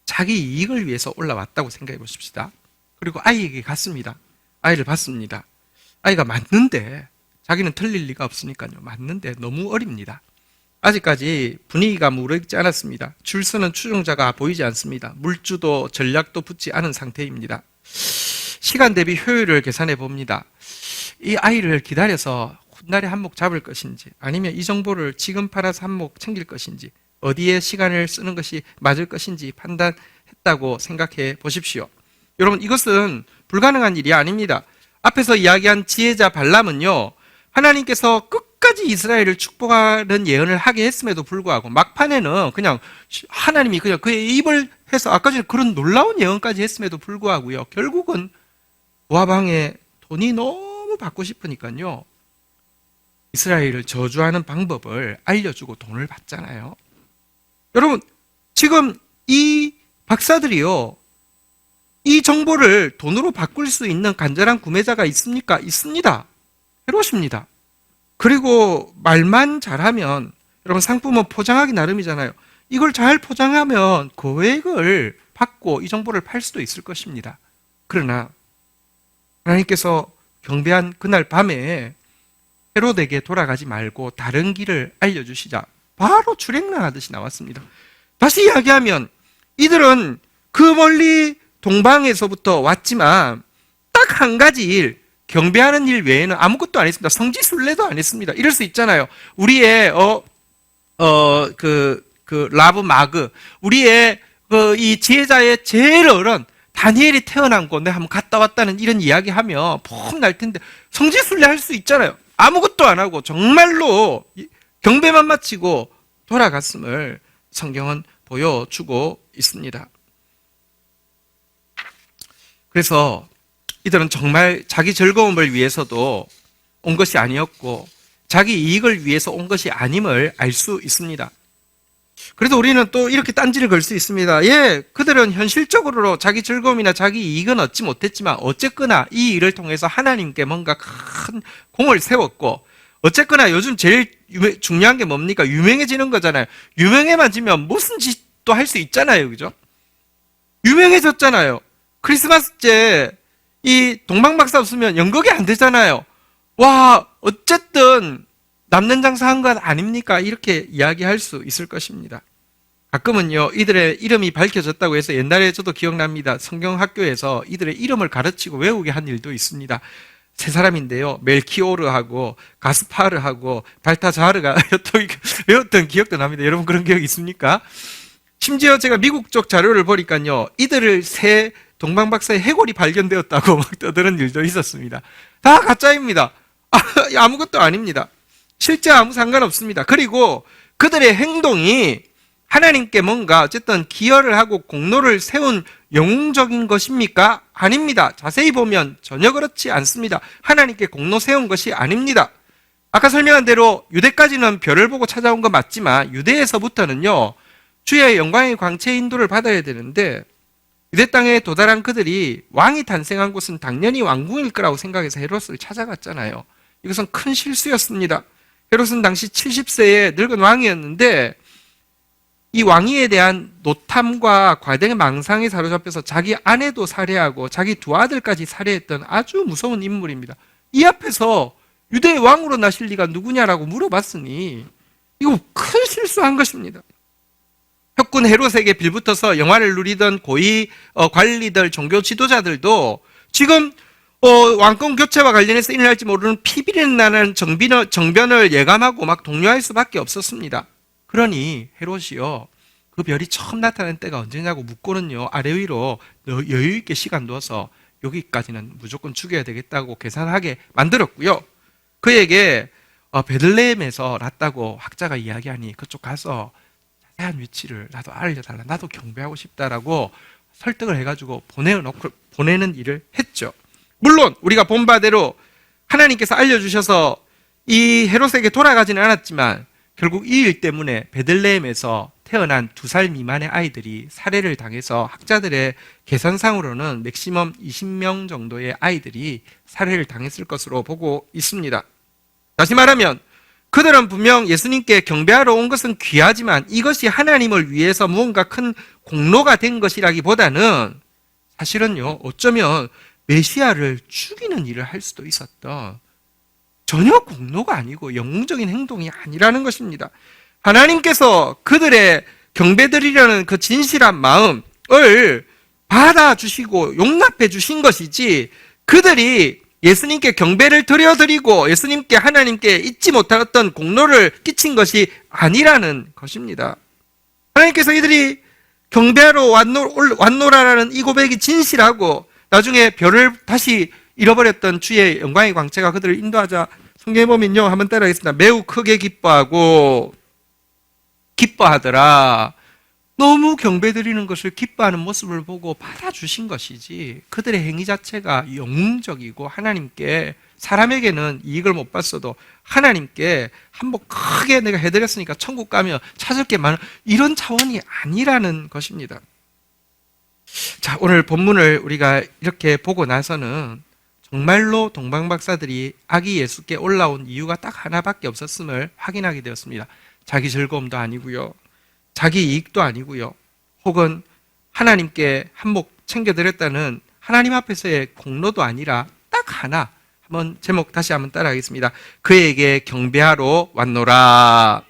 자기 이익을 위해서 올라왔다고 생각해 보십시다. 그리고 아이에게 갔습니다. 아이를 봤습니다. 아이가 맞는데, 자기는 틀릴 리가 없으니까요. 맞는데 너무 어립니다. 아직까지 분위기가 무르익지 않았습니다. 줄 서는 추종자가 보이지 않습니다. 물주도 전략도 붙지 않은 상태입니다. 시간 대비 효율을 계산해 봅니다. 이 아이를 기다려서 훗날에 한 목 잡을 것인지, 아니면 이 정보를 지금 팔아서 한 목 챙길 것인지, 어디에 시간을 쓰는 것이 맞을 것인지 판단했다고 생각해 보십시오. 여러분, 이것은 불가능한 일이 아닙니다. 앞에서 이야기한 지혜자 발람은요, 하나님께서 끝까지 이스라엘을 축복하는 예언을 하게 했음에도 불구하고 막판에는 그냥 하나님이 그냥 그의 입을 해서 아까 전에 그런 놀라운 예언까지 했음에도 불구하고요, 결국은 모압왕의 돈이 너무 받고 싶으니까요, 이스라엘을 저주하는 방법을 알려주고 돈을 받잖아요. 여러분, 지금 이 박사들이요, 이 정보를 돈으로 바꿀 수 있는 간절한 구매자가 있습니까? 있습니다. 헤롯입니다. 그리고 말만 잘하면, 여러분 상품은 포장하기 나름이잖아요. 이걸 잘 포장하면 고액을 받고 이 정보를 팔 수도 있을 것입니다. 그러나 하나님께서 경배한 그날 밤에 헤롯에게 돌아가지 말고 다른 길을 알려주시자 바로 출행랑하듯이 나왔습니다. 다시 이야기하면 이들은 그 멀리 동방에서부터 왔지만 딱 한 가지 일, 경배하는 일 외에는 아무것도 안 했습니다. 성지순례도 안 했습니다. 이럴 수 있잖아요. 우리의 라브 마그, 우리의 이 지혜자의 제일 어른 다니엘이 태어난 곳에 한번 갔다 왔다는 이런 이야기하면 폼 날 텐데, 성지순례 할 수 있잖아요. 아무것도 안 하고 정말로 경배만 마치고 돌아갔음을 성경은 보여주고 있습니다. 그래서 이들은 정말 자기 즐거움을 위해서도 온 것이 아니었고 자기 이익을 위해서 온 것이 아님을 알 수 있습니다. 그래도 우리는 또 이렇게 딴지를 걸 수 있습니다. 예, 그들은 현실적으로 자기 즐거움이나 자기 이익은 얻지 못했지만 어쨌거나 이 일을 통해서 하나님께 뭔가 큰 공을 세웠고, 어쨌거나 요즘 제일 중요한 게 뭡니까? 유명해지는 거잖아요. 유명해지면 무슨 짓도 할 수 있잖아요. 그죠? 유명해졌잖아요. 크리스마스 때 이 동방박사 없으면 연극이 안 되잖아요. 와, 어쨌든 남는 장사 한 것 아닙니까? 이렇게 이야기할 수 있을 것입니다. 가끔은요, 이들의 이름이 밝혀졌다고 해서 옛날에 저도 기억납니다. 성경학교에서 이들의 이름을 가르치고 외우게 한 일도 있습니다. 세 사람인데요. 멜키오르하고 가스파르하고 발타자르가 또 외웠던 기억도 납니다. 여러분 그런 기억 있습니까? 심지어 제가 미국 쪽 자료를 보니까요. 이들을 새 동방박사의 해골이 발견되었다고 막 떠드는 일도 있었습니다. 다 가짜입니다. 아무것도 아닙니다. 실제 아무 상관없습니다. 그리고 그들의 행동이 하나님께 뭔가 어쨌든 기여를 하고 공로를 세운 영웅적인 것입니까? 아닙니다. 자세히 보면 전혀 그렇지 않습니다. 하나님께 공로 세운 것이 아닙니다. 아까 설명한 대로 유대까지는 별을 보고 찾아온 거 맞지만 유대에서부터는요. 주의 영광의 광채 인도를 받아야 되는데 유대 땅에 도달한 그들이 왕이 탄생한 곳은 당연히 왕궁일 거라고 생각해서 헤롯을 찾아갔잖아요. 이것은 큰 실수였습니다. 헤롯은 당시 70세의 늙은 왕이었는데 이 왕위에 대한 노탐과 과대의 망상에 사로잡혀서 자기 아내도 살해하고 자기 두 아들까지 살해했던 아주 무서운 인물입니다. 이 앞에서 유대의 왕으로 나실 리가 누구냐라고 물어봤으니 이거 큰 실수한 것입니다. 혁군 헤롯에게 빌붙어서 영화를 누리던 고위 관리들, 종교 지도자들도 지금 왕권 교체와 관련해서 일어날지 모르는 피비린 나는 정변을 예감하고 막 동요할 수밖에 없었습니다. 그러니 헤롯이요. 그 별이 처음 나타난 때가 언제냐고 묻고는요. 아래 위로 여유 있게 시간 두어서 여기까지는 무조건 죽여야 되겠다고 계산하게 만들었고요. 그에게 베들레헴에서 났다고 학자가 이야기하니 그쪽 가서 자세한 위치를 나도 알려달라. 나도 경배하고 싶다라고 설득을 해가지고 보내는 일을 했죠. 물론 우리가 본 바대로 하나님께서 알려주셔서 이 헤롯에게 돌아가지는 않았지만 결국 이 일 때문에 베들레헴에서 태어난 2살 미만의 아이들이 살해를 당해서 학자들의 계산상으로는 맥시멈 20명 정도의 아이들이 살해를 당했을 것으로 보고 있습니다. 다시 말하면 그들은 분명 예수님께 경배하러 온 것은 귀하지만 이것이 하나님을 위해서 무언가 큰 공로가 된 것이라기보다는 사실은요, 어쩌면 메시아를 죽이는 일을 할 수도 있었던 전혀 공로가 아니고 영웅적인 행동이 아니라는 것입니다. 하나님께서 그들의 경배드리려는 그 진실한 마음을 받아주시고 용납해 주신 것이지 그들이 예수님께 경배를 드려드리고 예수님께 하나님께 잊지 못할 어떤 공로를 끼친 것이 아니라는 것입니다. 하나님께서 이들이 경배하러 왔노라라는 이 고백이 진실하고 나중에 별을 다시 잃어버렸던 주의 영광의 광채가 그들을 인도하자 성경에 보면요. 한번 따라하겠습니다. 매우 크게 기뻐하더라. 너무 경배드리는 것을 기뻐하는 모습을 보고 받아주신 것이지 그들의 행위 자체가 영웅적이고 하나님께 사람에게는 이익을 못 봤어도 하나님께 한몫 크게 내가 해드렸으니까 천국 가면 찾을 게 많은 이런 차원이 아니라는 것입니다. 자, 오늘 본문을 우리가 이렇게 보고 나서는 정말로 동방박사들이 아기 예수께 올라온 이유가 딱 하나밖에 없었음을 확인하게 되었습니다. 자기 즐거움도 아니고요. 자기 이익도 아니고요. 혹은 하나님께 한몫 챙겨드렸다는 하나님 앞에서의 공로도 아니라 딱 하나. 한번 제목 다시 한번 따라하겠습니다. 그에게 경배하러 왔노라.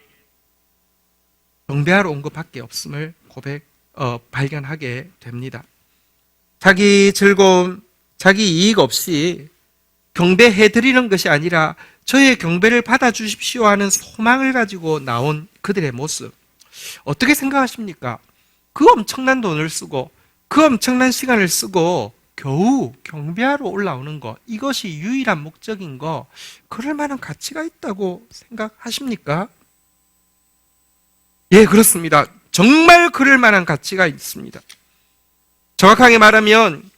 경배하러 온 것밖에 없음을 발견하게 됩니다. 자기 즐거움, 자기 이익 없이 경배해드리는 것이 아니라 저의 경배를 받아주십시오 하는 소망을 가지고 나온 그들의 모습. 어떻게 생각하십니까? 그 엄청난 돈을 쓰고 그 엄청난 시간을 쓰고 겨우 경배하러 올라오는 것, 이것이 유일한 목적인 거, 그럴 만한 가치가 있다고 생각하십니까? 예, 그렇습니다. 정말 그럴 만한 가치가 있습니다. 정확하게 말하면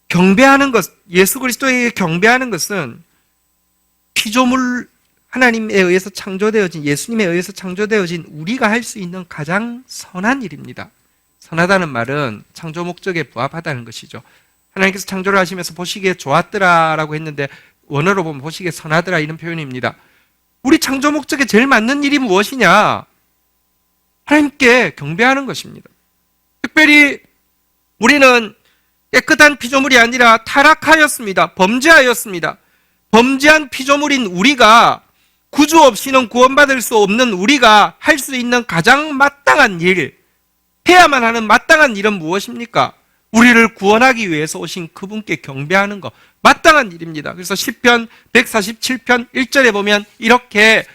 경배하는 것, 예수 그리스도에게 경배하는 것은 피조물 하나님에 의해서 창조되어진, 예수님에 의해서 창조되어진 우리가 할 수 있는 가장 선한 일입니다. 선하다는 말은 창조 목적에 부합하다는 것이죠. 하나님께서 창조를 하시면서 보시기에 좋았더라라고 했는데 원어로 보면 보시기에 선하더라 이런 표현입니다. 우리 창조 목적에 제일 맞는 일이 무엇이냐? 하나님께 경배하는 것입니다. 특별히 우리는 깨끗한 피조물이 아니라 타락하였습니다. 범죄하였습니다. 범죄한 피조물인 우리가, 구주 없이는 구원받을 수 없는 우리가 할 수 있는 가장 마땅한 일, 해야만 하는 마땅한 일은 무엇입니까? 우리를 구원하기 위해서 오신 그분께 경배하는 것, 마땅한 일입니다. 그래서 시편 147편 1절에 보면 이렇게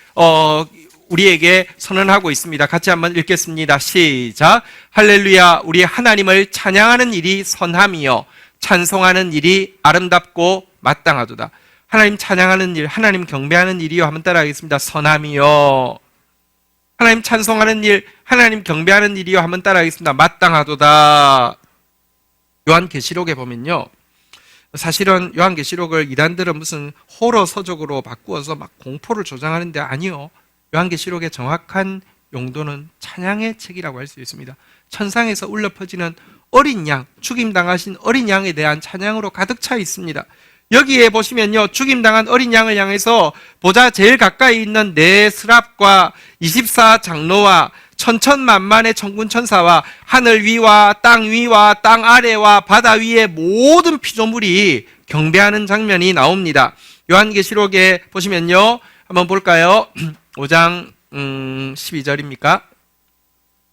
우리에게 선언하고 있습니다. 같이 한번 읽겠습니다. 시작. 할렐루야. 우리 하나님을 찬양하는 일이 선함이요 찬송하는 일이 아름답고 마땅하도다. 하나님 찬양하는 일, 하나님 경배하는 일이요. 한번 따라하겠습니다. 선함이요. 하나님 찬송하는 일, 하나님 경배하는 일이요. 한번 따라하겠습니다. 마땅하도다. 요한계시록에 보면요. 사실은 요한계시록을 이단들은 무슨 호러 서적으로 바꾸어서 막 공포를 조장하는데 아니요. 요한계시록의 정확한 용도는 찬양의 책이라고 할 수 있습니다. 천상에서 울려 퍼지는 어린 양, 죽임당하신 어린 양에 대한 찬양으로 가득 차 있습니다. 여기에 보시면요, 죽임당한 어린 양을 향해서 보좌 제일 가까이 있는 네 스랍과 24 장로와 천천만만의 천군 천사와 하늘 위와 땅 아래와 바다 위의 모든 피조물이 경배하는 장면이 나옵니다. 요한계시록에 보시면요, 한번 볼까요? 5장 12절입니까?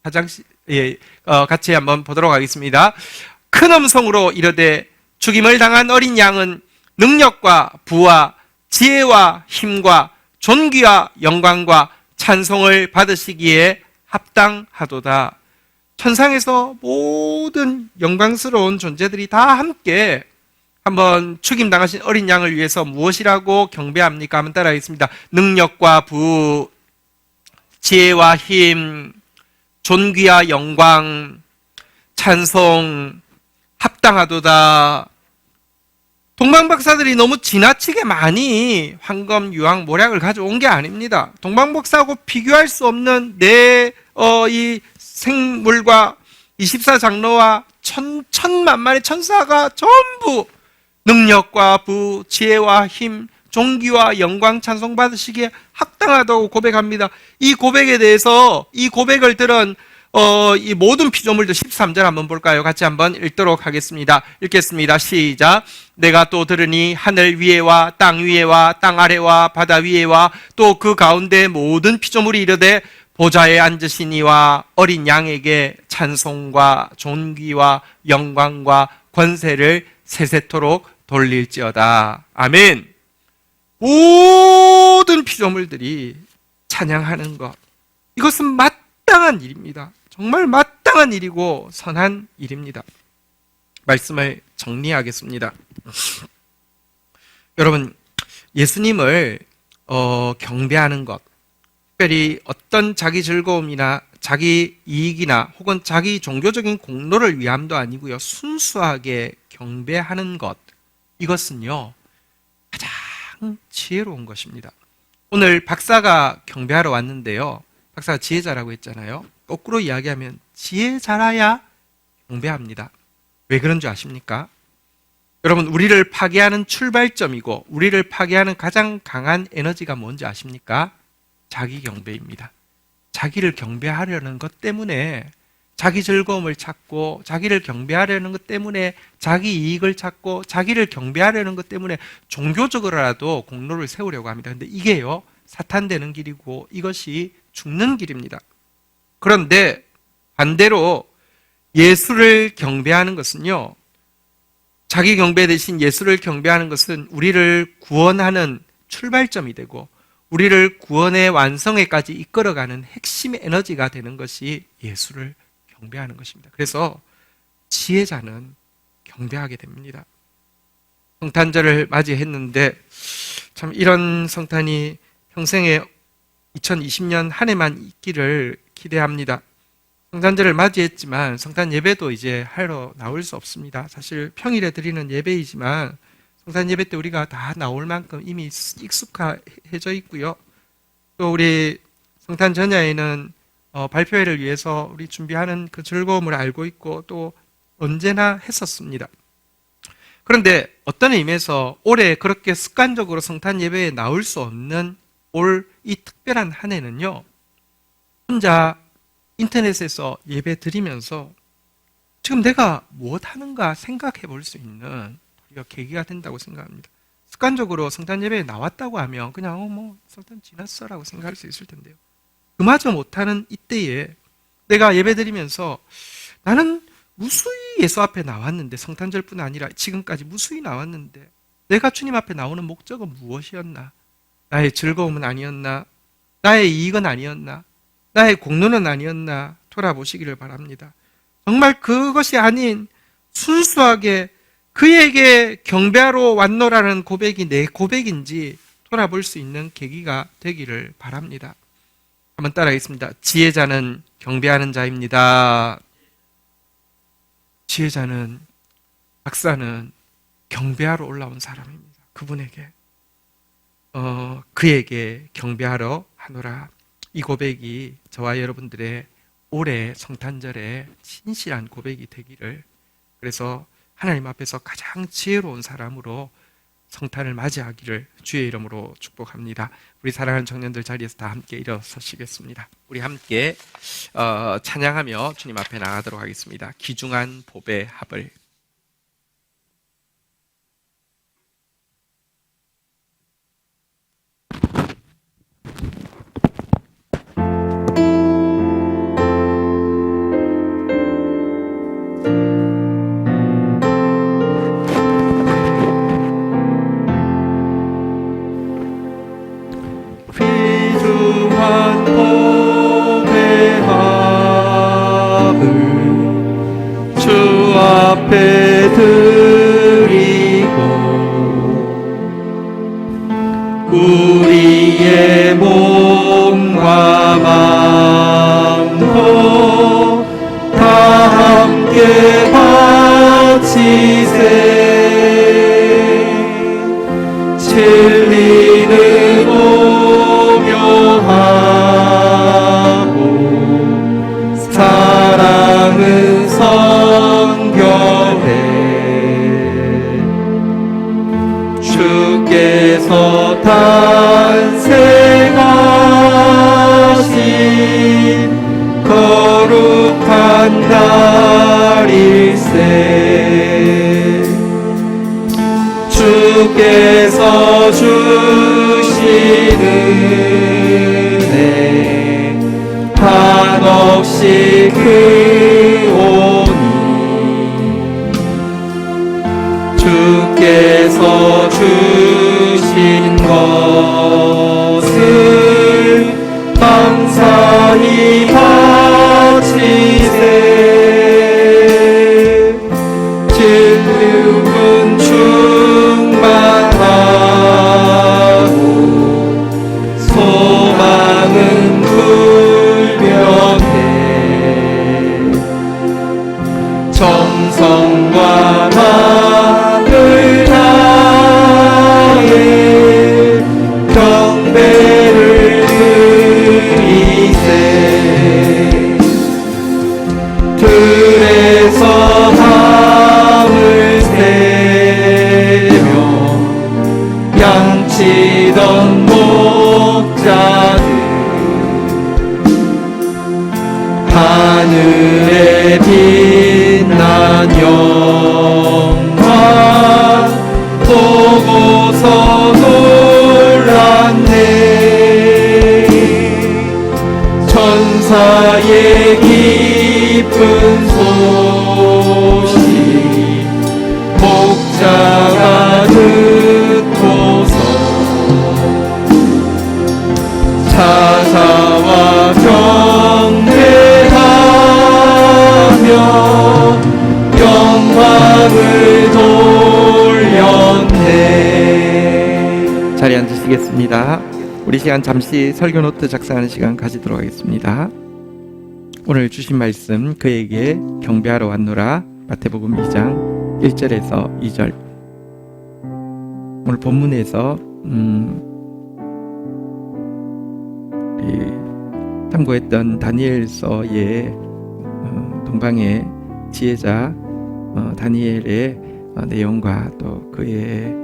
4장 같이 한번 보도록 하겠습니다. 큰 음성으로 이르되 죽임을 당한 어린 양은 능력과 부와 지혜와 힘과 존귀와 영광과 찬송을 받으시기에 합당하도다. 천상에서 모든 영광스러운 존재들이 다 함께 한번 죽임당하신 어린 양을 위해서 무엇이라고 경배합니까? 한번 따라하겠습니다. 능력과 부, 지혜와 힘, 존귀와 영광, 찬송, 합당하도다. 동방박사들이 너무 지나치게 많이 황금, 유황, 모략을 가져온 게 아닙니다. 동방박사하고 비교할 수 없는 이 생물과 24장로와 천만만의 천사가 전부 능력과 부, 지혜와 힘, 존귀와 영광 찬송 받으시기에 합당하다고 고백합니다. 이 고백에 대해서 이 고백을 들은 이 모든 피조물들 13절 한번 볼까요? 같이 한번 읽도록 하겠습니다. 읽겠습니다. 시작. 내가 또 들으니 하늘 위에와 땅 아래와 바다 위에와 또 그 가운데 모든 피조물이 이르되 보좌에 앉으신 이와 어린 양에게 찬송과 존귀와 영광과 권세를 세세토록 돌릴지어다. 아멘. 모든 피조물들이 찬양하는 것, 이것은 마땅한 일입니다. 정말 마땅한 일이고 선한 일입니다. 말씀을 정리하겠습니다. 여러분, 예수님을 경배하는 것, 특별히 어떤 자기 즐거움이나 자기 이익이나 혹은 자기 종교적인 공로를 위함도 아니고요, 순수하게 경배하는 것, 이것은요 가장 지혜로운 것입니다. 오늘 박사가 경배하러 왔는데요, 박사가 지혜자라고 했잖아요. 거꾸로 이야기하면 지혜자라야 경배합니다. 왜 그런 줄 아십니까? 여러분, 우리를 파괴하는 출발점이고 우리를 파괴하는 가장 강한 에너지가 뭔지 아십니까? 자기 경배입니다. 자기를 경배하려는 것 때문에 자기 즐거움을 찾고, 자기를 경배하려는 것 때문에 자기 이익을 찾고, 자기를 경배하려는 것 때문에 종교적으로라도 공로를 세우려고 합니다. 근데 이게요, 사탄 되는 길이고 이것이 죽는 길입니다. 그런데 반대로 예수를 경배하는 것은요, 자기 경배 대신 예수를 경배하는 것은 우리를 구원하는 출발점이 되고 우리를 구원의 완성에까지 이끌어가는 핵심의 에너지가 되는 것이 예수를 경배하는 것입니다. 그래서 지혜자는 경배하게 됩니다. 성탄절을 맞이했는데 참 이런 성탄이 평생에 2020년 한 해만 있기를 기대합니다. 성탄절을 맞이했지만 성탄 예배도 이제 하러 나올 수 없습니다. 사실 평일에 드리는 예배이지만 성탄 예배 때 우리가 다 나올 만큼 이미 익숙해져 있고요. 또 우리 성탄 전야에는 발표회를 위해서 우리 준비하는 그 즐거움을 알고 있고 또 언제나 했었습니다. 그런데 어떤 의미에서 올해 그렇게 습관적으로 성탄 예배에 나올 수 없는 올 이 특별한 한 해는요, 혼자 인터넷에서 예배 드리면서 지금 내가 무엇 하는가 생각해 볼 수 있는 우리가 계기가 된다고 생각합니다. 습관적으로 성탄 예배에 나왔다고 하면 그냥 성탄 지났어라고 생각할 수 있을 텐데요, 그마저 못하는 이때에 내가 예배드리면서 나는 무수히 예수 앞에 나왔는데, 성탄절뿐 아니라 지금까지 무수히 나왔는데 내가 주님 앞에 나오는 목적은 무엇이었나? 나의 즐거움은 아니었나? 나의 이익은 아니었나? 나의 공로는 아니었나? 돌아보시기를 바랍니다. 정말 그것이 아닌 순수하게 그에게 경배하러 왔노라는 고백이 내 고백인지 돌아볼 수 있는 계기가 되기를 바랍니다. 한번 따라하겠습니다. 지혜자는 경배하는 자입니다. 지혜자는, 박사는 경배하러 올라온 사람입니다. 그분에게 그에게 경배하러 하노라. 이 고백이 저와 여러분들의 올해 성탄절에 진실한 고백이 되기를, 그래서 하나님 앞에서 가장 지혜로운 사람으로 성탄을 맞이하기를 주의 이름으로 축복합니다. 우리 사랑하는 청년들 자리에서 다 함께 일어서시겠습니다. 우리 함께 찬양하며 주님 앞에 나가도록 하겠습니다. 귀중한 보배 합을. 귀중한 보배 합을 주 앞에 드리고 우리의 몸과 마음도 다 함께 바치세. 진리는 오묘하고 사랑은 성결해. 주께서 탄생하신 거룩한 날일세. 주께서 주신 은혜 한없이 크오니 주께서 주신 것을 감사히 바치세. 진리는 충만하고 소망은 불변해. 정성과 마음을 다해 경배를 드리세. 들에서 함을 세며 양치던 목자들 하늘에 빛난 영광 보고서 놀랐네. 천사의 깊은 소식 목자가 듣고서 찾아와 경배하며 영광을 돌렸네. 자리에 앉으시겠습니다. 우리 시간 잠시 설교 노트 작성하는 시간 가지도록 하겠습니다. 오늘 주신 말씀, 그에게 경배하러 왔노라. 마태복음 2장 1절에서 2절. 오늘 본문에서 참고했던 다니엘서의 동방의 지혜자 다니엘의 내용과 또 그의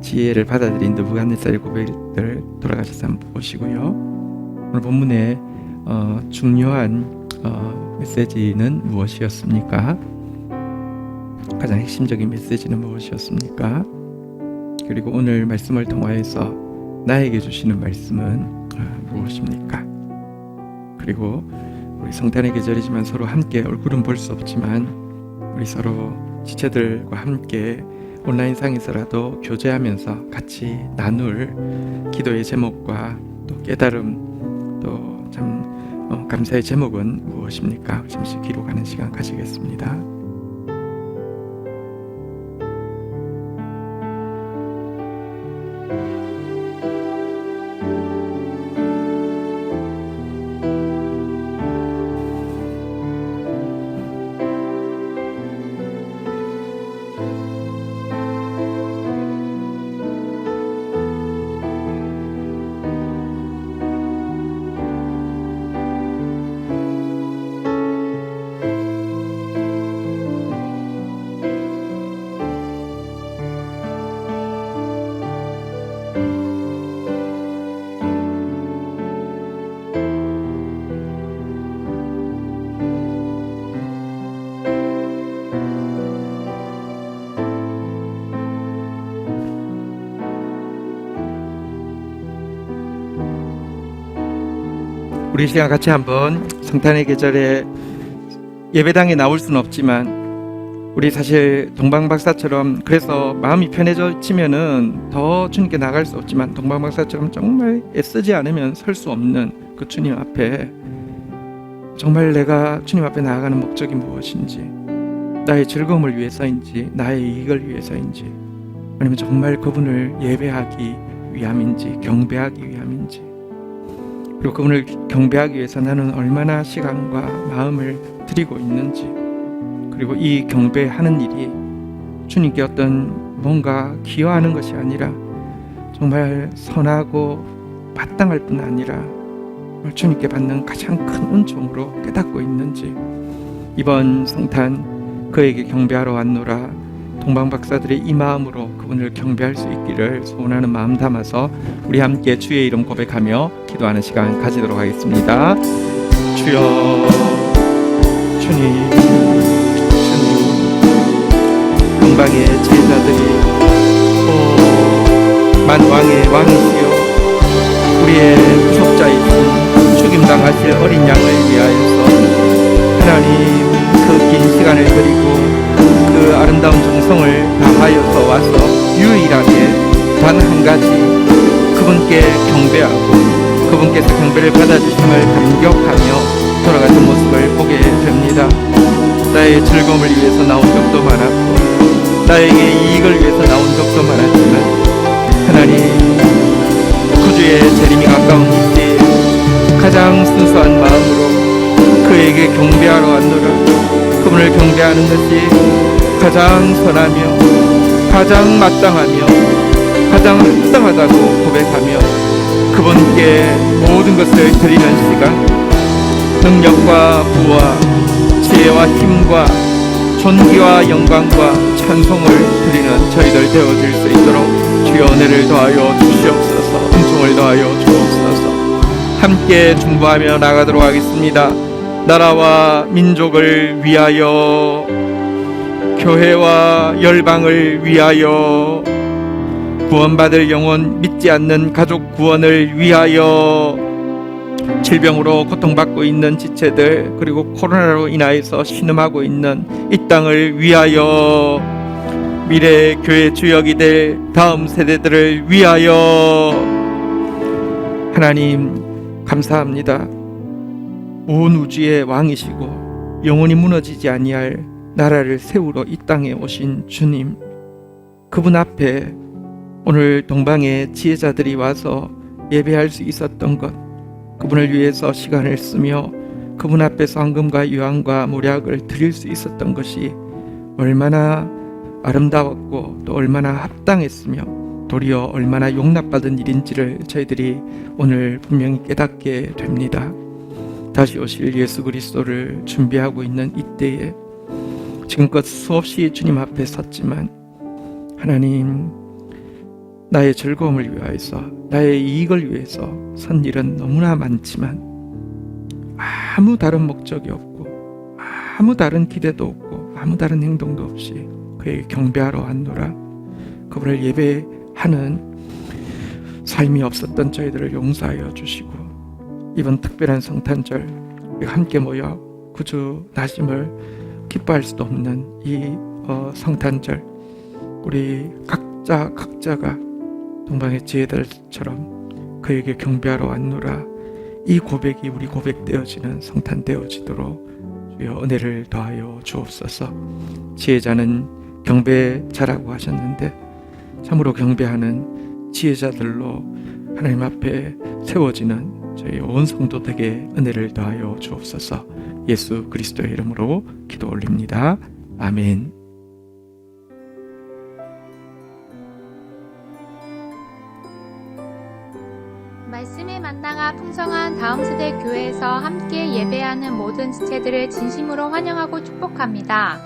지혜를 받아들인 느부갓네살의 고백들 돌아가셔서 한번 보시고요. 오늘 본문의 중요한 메시지는 무엇이었습니까? 가장 핵심적인 메시지는 무엇이었습니까? 그리고 오늘 말씀을 통하여서 나에게 주시는 말씀은 무엇입니까? 그리고 우리 성탄의 계절이지만 서로 함께 얼굴은 볼 수 없지만 우리 서로 지체들과 함께 온라인상에서라도 교제하면서 같이 나눌 기도의 제목과 또 깨달음 또 참 감사의 제목은 무엇입니까? 잠시 기록하는 시간 가지겠습니다. 우리 시간 같이 한번 성탄의 계절에 예배당에 나올 수는 없지만 우리 사실 동방박사처럼 그래서 마음이 편해지면은 더 주님께 나갈 수 없지만 동방박사처럼 정말 애쓰지 않으면 설 수 없는 그 주님 앞에 정말 내가 주님 앞에 나아가는 목적이 무엇인지 나의 즐거움을 위해서인지 나의 이익을 위해서인지 아니면 정말 그분을 예배하기 위함인지 경배하기 위함인지 그리고 그분을 경배하기 위해서 나는 얼마나 시간과 마음을 드리고 있는지 그리고 이 경배하는 일이 주님께 어떤 뭔가 기여하는 것이 아니라 정말 선하고 마땅할 뿐 아니라 주님께 받는 가장 큰 은총으로 깨닫고 있는지 이번 성탄 그에게 경배하러 왔노라 동방박사들의 이 마음으로 그분을 경배할 수 있기를 소원하는 마음 담아서 우리 함께 주의 이름 고백하며 기도하는 시간 가지도록 하겠습니다. 주여 주님 동방의 제자들이 만왕의 왕이시여 우리의 구속자이신 죽임당하실 어린 양을 위하여서 하나님 그 긴 시간을 드리고 그 아름다운 정성을 다하여서 와서 유일하게 단 한 가지 그분께 경배하고 그분께서 경배를 받아주심을 감격하며 돌아가는 모습을 보게 됩니다. 나의 즐거움을 위해서 나온 적도 많았고 나에게 이익을 위해서 나온 적도 많았지만 하나님 구주의 재림이 가까운 이때 가장 순수한 마음으로 그에게 경배하러 왔노라. 그분을 경배하는 것이 가장 선하며 가장 마땅하며 가장 합당하다고 고백하며 그분께 모든 것을 드리는 시간 능력과 부와 지혜와 힘과 존귀와 영광과 찬송을 드리는 저희들 되어질 수 있도록 주여 은혜를 더하여 주시옵소서 은총을 더하여 주옵소서 함께 중보하며 나가도록 하겠습니다. 나라와 민족을 위하여 교회와 열방을 위하여 구원받을 영혼 믿지 않는 가족 구원을 위하여 질병으로 고통받고 있는 지체들 그리고 코로나로 인하여서 신음하고 있는 이 땅을 위하여 미래 교회 주역이 될 다음 세대들을 위하여 하나님 감사합니다. 온 우주의 왕이시고 영원히 무너지지 아니할 나라를 세우러 이 땅에 오신 주님 그분 앞에 오늘 동방의 지혜자들이 와서 예배할 수 있었던 것 그분을 위해서 시간을 쓰며 그분 앞에서 황금과 유황과 모략을 드릴 수 있었던 것이 얼마나 아름다웠고 또 얼마나 합당했으며 도리어 얼마나 용납받은 일인지를 저희들이 오늘 분명히 깨닫게 됩니다. 다시 오실 예수 그리스도를 준비하고 있는 이때에 지금껏 수없이 주님 앞에 섰지만 하나님 나의 즐거움을 위하여서 나의 이익을 위해서 선 일은 너무나 많지만 아무 다른 목적이 없고 아무 다른 기대도 없고 아무 다른 행동도 없이 그에게 경배하러 왔노라. 그분을 예배하는 삶이 없었던 저희들을 용서하여 주시고 이번 특별한 성탄절 우리가 함께 모여 구주 나심을 기뻐할 수도 없는 이 성탄절, 우리 각자가 동방의 지혜들처럼 그에게 경배하러 왔노라, 이 고백이 우리 고백되어지는 성탄 되어지도록 주여 은혜를 더하여 주옵소서. 지혜자는 경배자라고 하셨는데 참으로 경배하는 지혜자들로 하나님 앞에 세워지는 저희 온 성도들에게 은혜를 더하여 주옵소서. 예수 그리스도의 이름으로 기도 올립니다. 아멘. 말씀의 만나가 풍성한 다음세대 교회에서 함께 예배하는 모든 지체들을 진심으로 환영하고 축복합니다.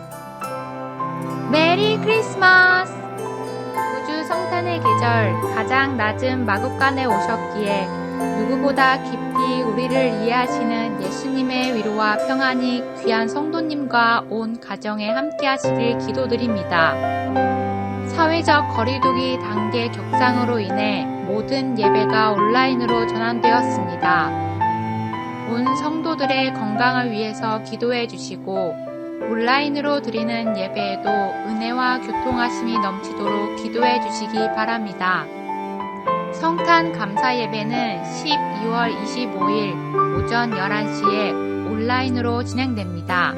메리 크리스마스! 우주 성탄의 계절, 가장 낮은 마국간에 오셨기에 누구보다 깊이 우리를 이해하시는 예수님의 위로와 평안이 귀한 성도님과 온 가정에 함께 하시길 기도드립니다. 사회적 거리두기 단계 격상으로 인해 모든 예배가 온라인으로 전환되었습니다. 온 성도들의 건강을 위해서 기도해 주시고 온라인으로 드리는 예배에도 은혜와 교통하심이 넘치도록 기도해 주시기 바랍니다. 성탄 감사 예배는 12월 25일 오전 11시에 온라인으로 진행됩니다.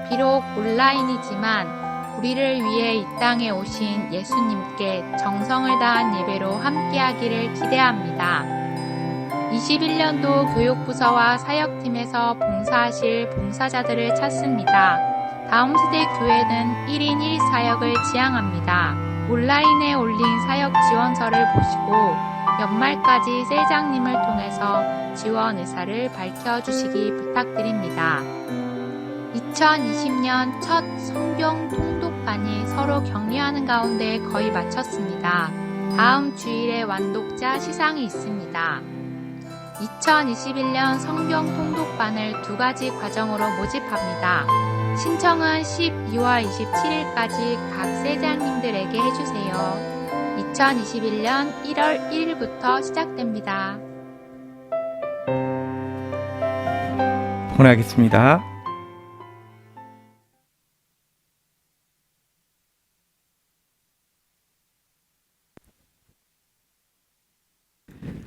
비록 온라인이지만 우리를 위해 이 땅에 오신 예수님께 정성을 다한 예배로 함께하기를 기대합니다. 21년도 교육부서와 사역팀에서 봉사하실 봉사자들을 찾습니다. 다음 세대 교회는 1인 1사역을 지향합니다. 온라인에 올린 사역 지원서를 보시고 연말까지 셀장님을 통해서 지원 의사를 밝혀주시기 부탁드립니다. 2020년 첫 성경 통독반이 서로 격려하는 가운데 거의 마쳤습니다. 다음 주일에 완독자 시상이 있습니다. 2021년 성경 통독반을 2가지 과정으로 모집합니다. 신청은 12월 27일까지 각 세장님들에게 해주세요. 2021년 1월 1일부터 시작됩니다. 봉헌하겠습니다.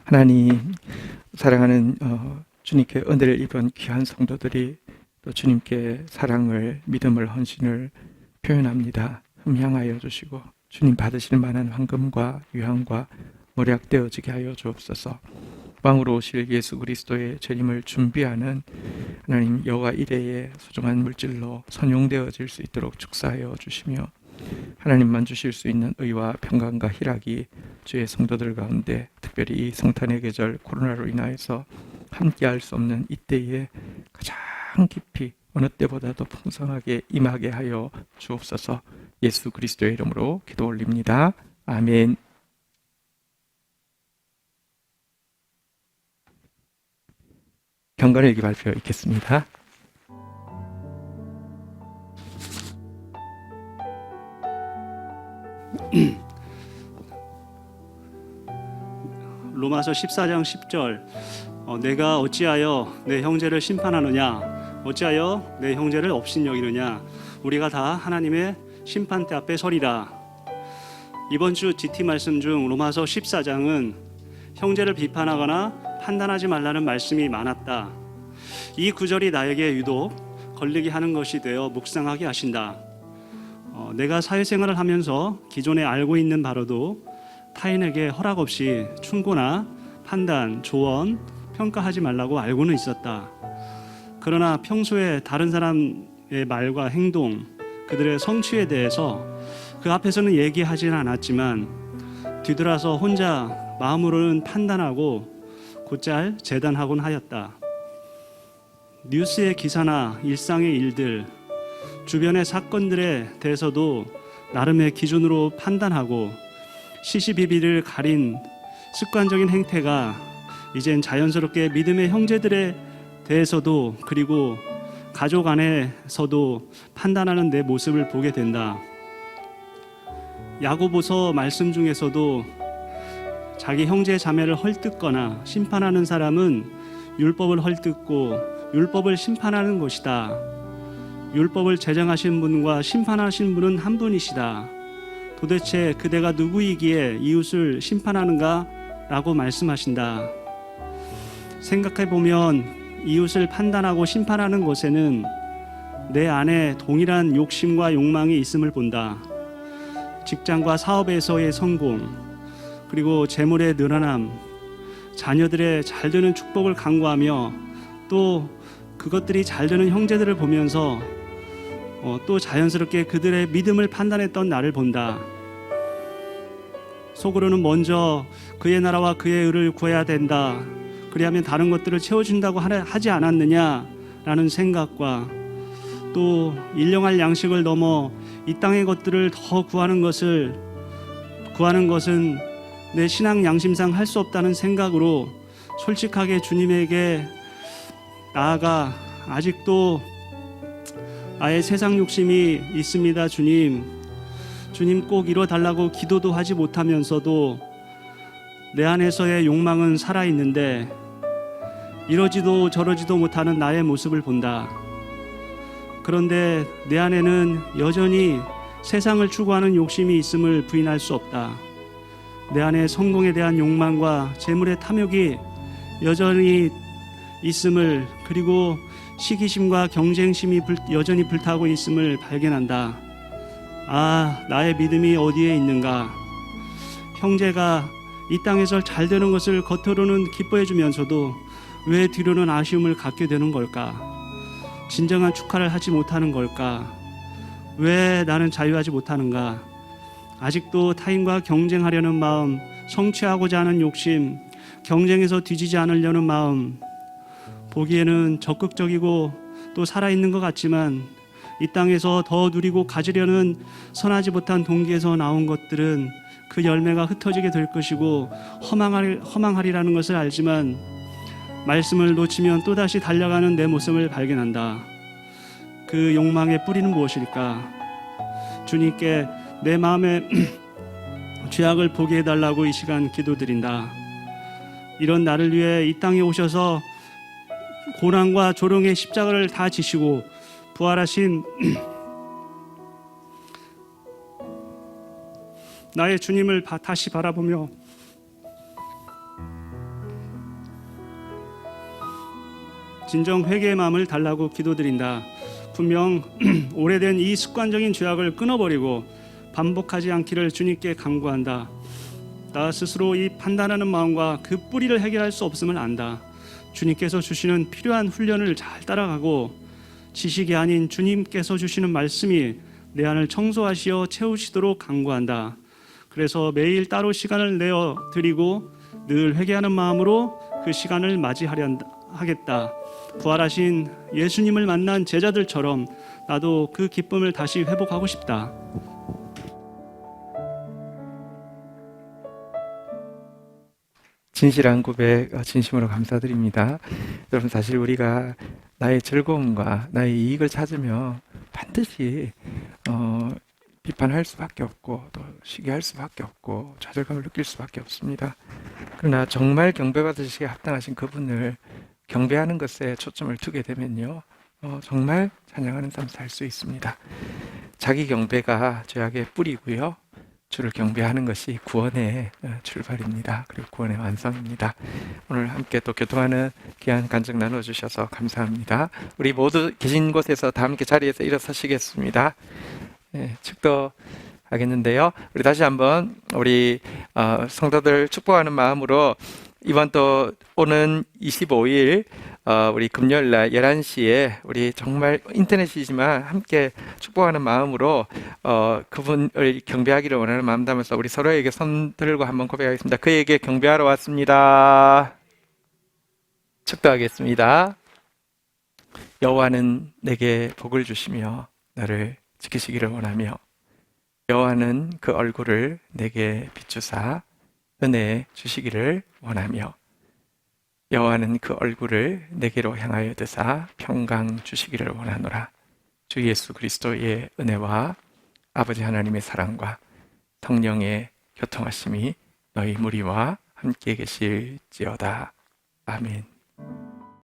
하나님, 사랑하는 주님께 은혜를 입은 귀한 성도들이 또 주님께 사랑을, 믿음을, 헌신을 표현합니다. 흠향하여 주시고 주님 받으실 만한 황금과 유향과 모략되어지게 하여 주옵소서. 왕으로 오실 예수 그리스도의 재림을 준비하는 하나님 여호와 이레의 소중한 물질로 선용되어질 수 있도록 축사하여 주시며, 하나님만 주실 수 있는 의와 평강과 희락이 주의 성도들 가운데, 특별히 이 성탄의 계절 코로나로 인하여서 함께할 수 없는 이때에 가장 깊이 어느 때보다도 풍성하게 임하게 하여 주옵소서. 예수 그리스도의 이름으로 기도 올립니다. 아멘. 경건일기 발표 읽겠습니다. 로마서 14장 10절 내가 어찌하여 내 형제를 심판하느냐, 어찌하여 내 형제를 업신여기느냐, 우리가 다 하나님의 심판대 앞에 서리라. 이번 주 GT 말씀 중 로마서 14장은 형제를 비판하거나 판단하지 말라는 말씀이 많았다. 이 구절이 나에게 유독 걸리게 하는 것이 되어 묵상하게 하신다. 내가 사회생활을 하면서 기존에 알고 있는 바로도 타인에게 허락 없이 충고나 판단, 조언, 평가하지 말라고 알고는 있었다. 그러나 평소에 다른 사람의 말과 행동, 그들의 성취에 대해서 그 앞에서는 얘기하지는 않았지만 뒤돌아서 혼자 마음으로는 판단하고 곧잘 재단하곤 하였다. 뉴스의 기사나 일상의 일들, 주변의 사건들에 대해서도 나름의 기준으로 판단하고 시시비비를 가린 습관적인 행태가 이젠 자연스럽게 믿음의 형제들에 대해서도, 그리고 가족 안에서도 판단하는 내 모습을 보게 된다. 야고보서 말씀 중에서도 자기 형제 자매를 헐뜯거나 심판하는 사람은 율법을 헐뜯고 율법을 심판하는 것이다. 율법을 제정하신 분과 심판하신 분은 한 분이시다. 도대체 그대가 누구이기에 이웃을 심판하는가? 라고 말씀하신다. 생각해보면 이웃을 판단하고 심판하는 것에는 내 안에 동일한 욕심과 욕망이 있음을 본다. 직장과 사업에서의 성공, 그리고 재물의 늘어남, 자녀들의 잘 되는 축복을 간구하며 또 그것들이 잘 되는 형제들을 보면서 또 자연스럽게 그들의 믿음을 판단했던 나를 본다. 속으로는 먼저 그의 나라와 그의 의를 구해야 된다. 그리하면 다른 것들을 채워준다고 하지 않았느냐라는 생각과 또 일용할 양식을 넘어 이 땅의 것들을 더 구하는 것은 내 신앙 양심상 할 수 없다는 생각으로 솔직하게 주님에게 나아가 아직도 나의 세상 욕심이 있습니다. 주님 꼭 이뤄달라고 기도도 하지 못하면서도 내 안에서의 욕망은 살아있는데 이러지도 저러지도 못하는 나의 모습을 본다. 그런데 내 안에는 여전히 세상을 추구하는 욕심이 있음을 부인할 수 없다. 내 안에 성공에 대한 욕망과 재물의 탐욕이 여전히 있음을, 그리고 시기심과 경쟁심이 여전히 불타고 있음을 발견한다. 아, 나의 믿음이 어디에 있는가? 형제가 이 땅에서 잘 되는 것을 겉으로는 기뻐해 주면서도 왜 뒤로는 아쉬움을 갖게 되는 걸까? 진정한 축하를 하지 못하는 걸까? 왜 나는 자유하지 못하는가? 아직도 타인과 경쟁하려는 마음, 성취하고자 하는 욕심, 경쟁에서 뒤지지 않으려는 마음, 보기에는 적극적이고 또 살아있는 것 같지만 이 땅에서 더 누리고 가지려는 선하지 못한 동기에서 나온 것들은 그 열매가 흩어지게 될 것이고 허망하리라는 것을 알지만 말씀을 놓치면 또다시 달려가는 내 모습을 발견한다. 그 욕망의 뿌리는 무엇일까? 주님께 내 마음의 죄악을 보게 해달라고 이 시간 기도드린다. 이런 나를 위해 이 땅에 오셔서 고난과 조롱의 십자가를 다 지시고 부활하신 나의 주님을 다시 바라보며 진정 회개의 마음을 달라고 기도드린다. 분명 오래된 이 습관적인 죄악을 끊어버리고 반복하지 않기를 주님께 간구한다. 나 스스로 이 판단하는 마음과 그 뿌리를 해결할 수 없음을 안다. 주님께서 주시는 필요한 훈련을 잘 따라가고 지식이 아닌 주님께서 주시는 말씀이 내 안을 청소하시어 채우시도록 간구한다. 그래서 매일 따로 시간을 내어 드리고 늘 회개하는 마음으로 그 시간을 맞이하려 하겠다. 부활하신 예수님을 만난 제자들처럼 나도 그 기쁨을 다시 회복하고 싶다. 진실한 고백 진심으로 감사드립니다. 여러분, 사실 우리가 나의 즐거움과 나의 이익을 찾으며 반드시 비판할 수밖에 없고 또 시기할 수밖에 없고 좌절감을 느낄 수밖에 없습니다. 그러나 정말 경배받으시기에 합당하신 그분을 경배하는 것에 초점을 두게 되면요, 정말 찬양하는 삶 살 수 있습니다. 자기 경배가 죄악의 뿌리고요, 주를 경배하는 것이 구원의 출발입니다. 그리고 구원의 완성입니다. 오늘 함께 또 교통하는 귀한 간증 나눠주셔서 감사합니다. 우리 모두 계신 곳에서 다 함께 자리에서 일어서시겠습니다. 축도하겠는데요. 우리 다시 한번 우리 성도들 축복하는 마음으로 이번 또 오는 25일 우리 금요일날 11시에 우리 정말 인터넷이지만 함께 축복하는 마음으로 그분을 경배하기를 원하는 마음 담아서 우리 서로에게 손 들고 한번 고백하겠습니다. 그에게 경배하러 왔습니다. 축도하겠습니다. 여호와는 내게 복을 주시며 나를 지키시기를 원하며 여호와는 그 얼굴을 내게 비추사 은혜 주시기를 원하며 여호와는 그 얼굴을 내게로 향하여 드사 평강 주시기를 원하노라. 주 예수 그리스도의 은혜와 아버지 하나님의 사랑과 성령의 교통하심이 너희 무리와 함께 계실지어다. 아멘.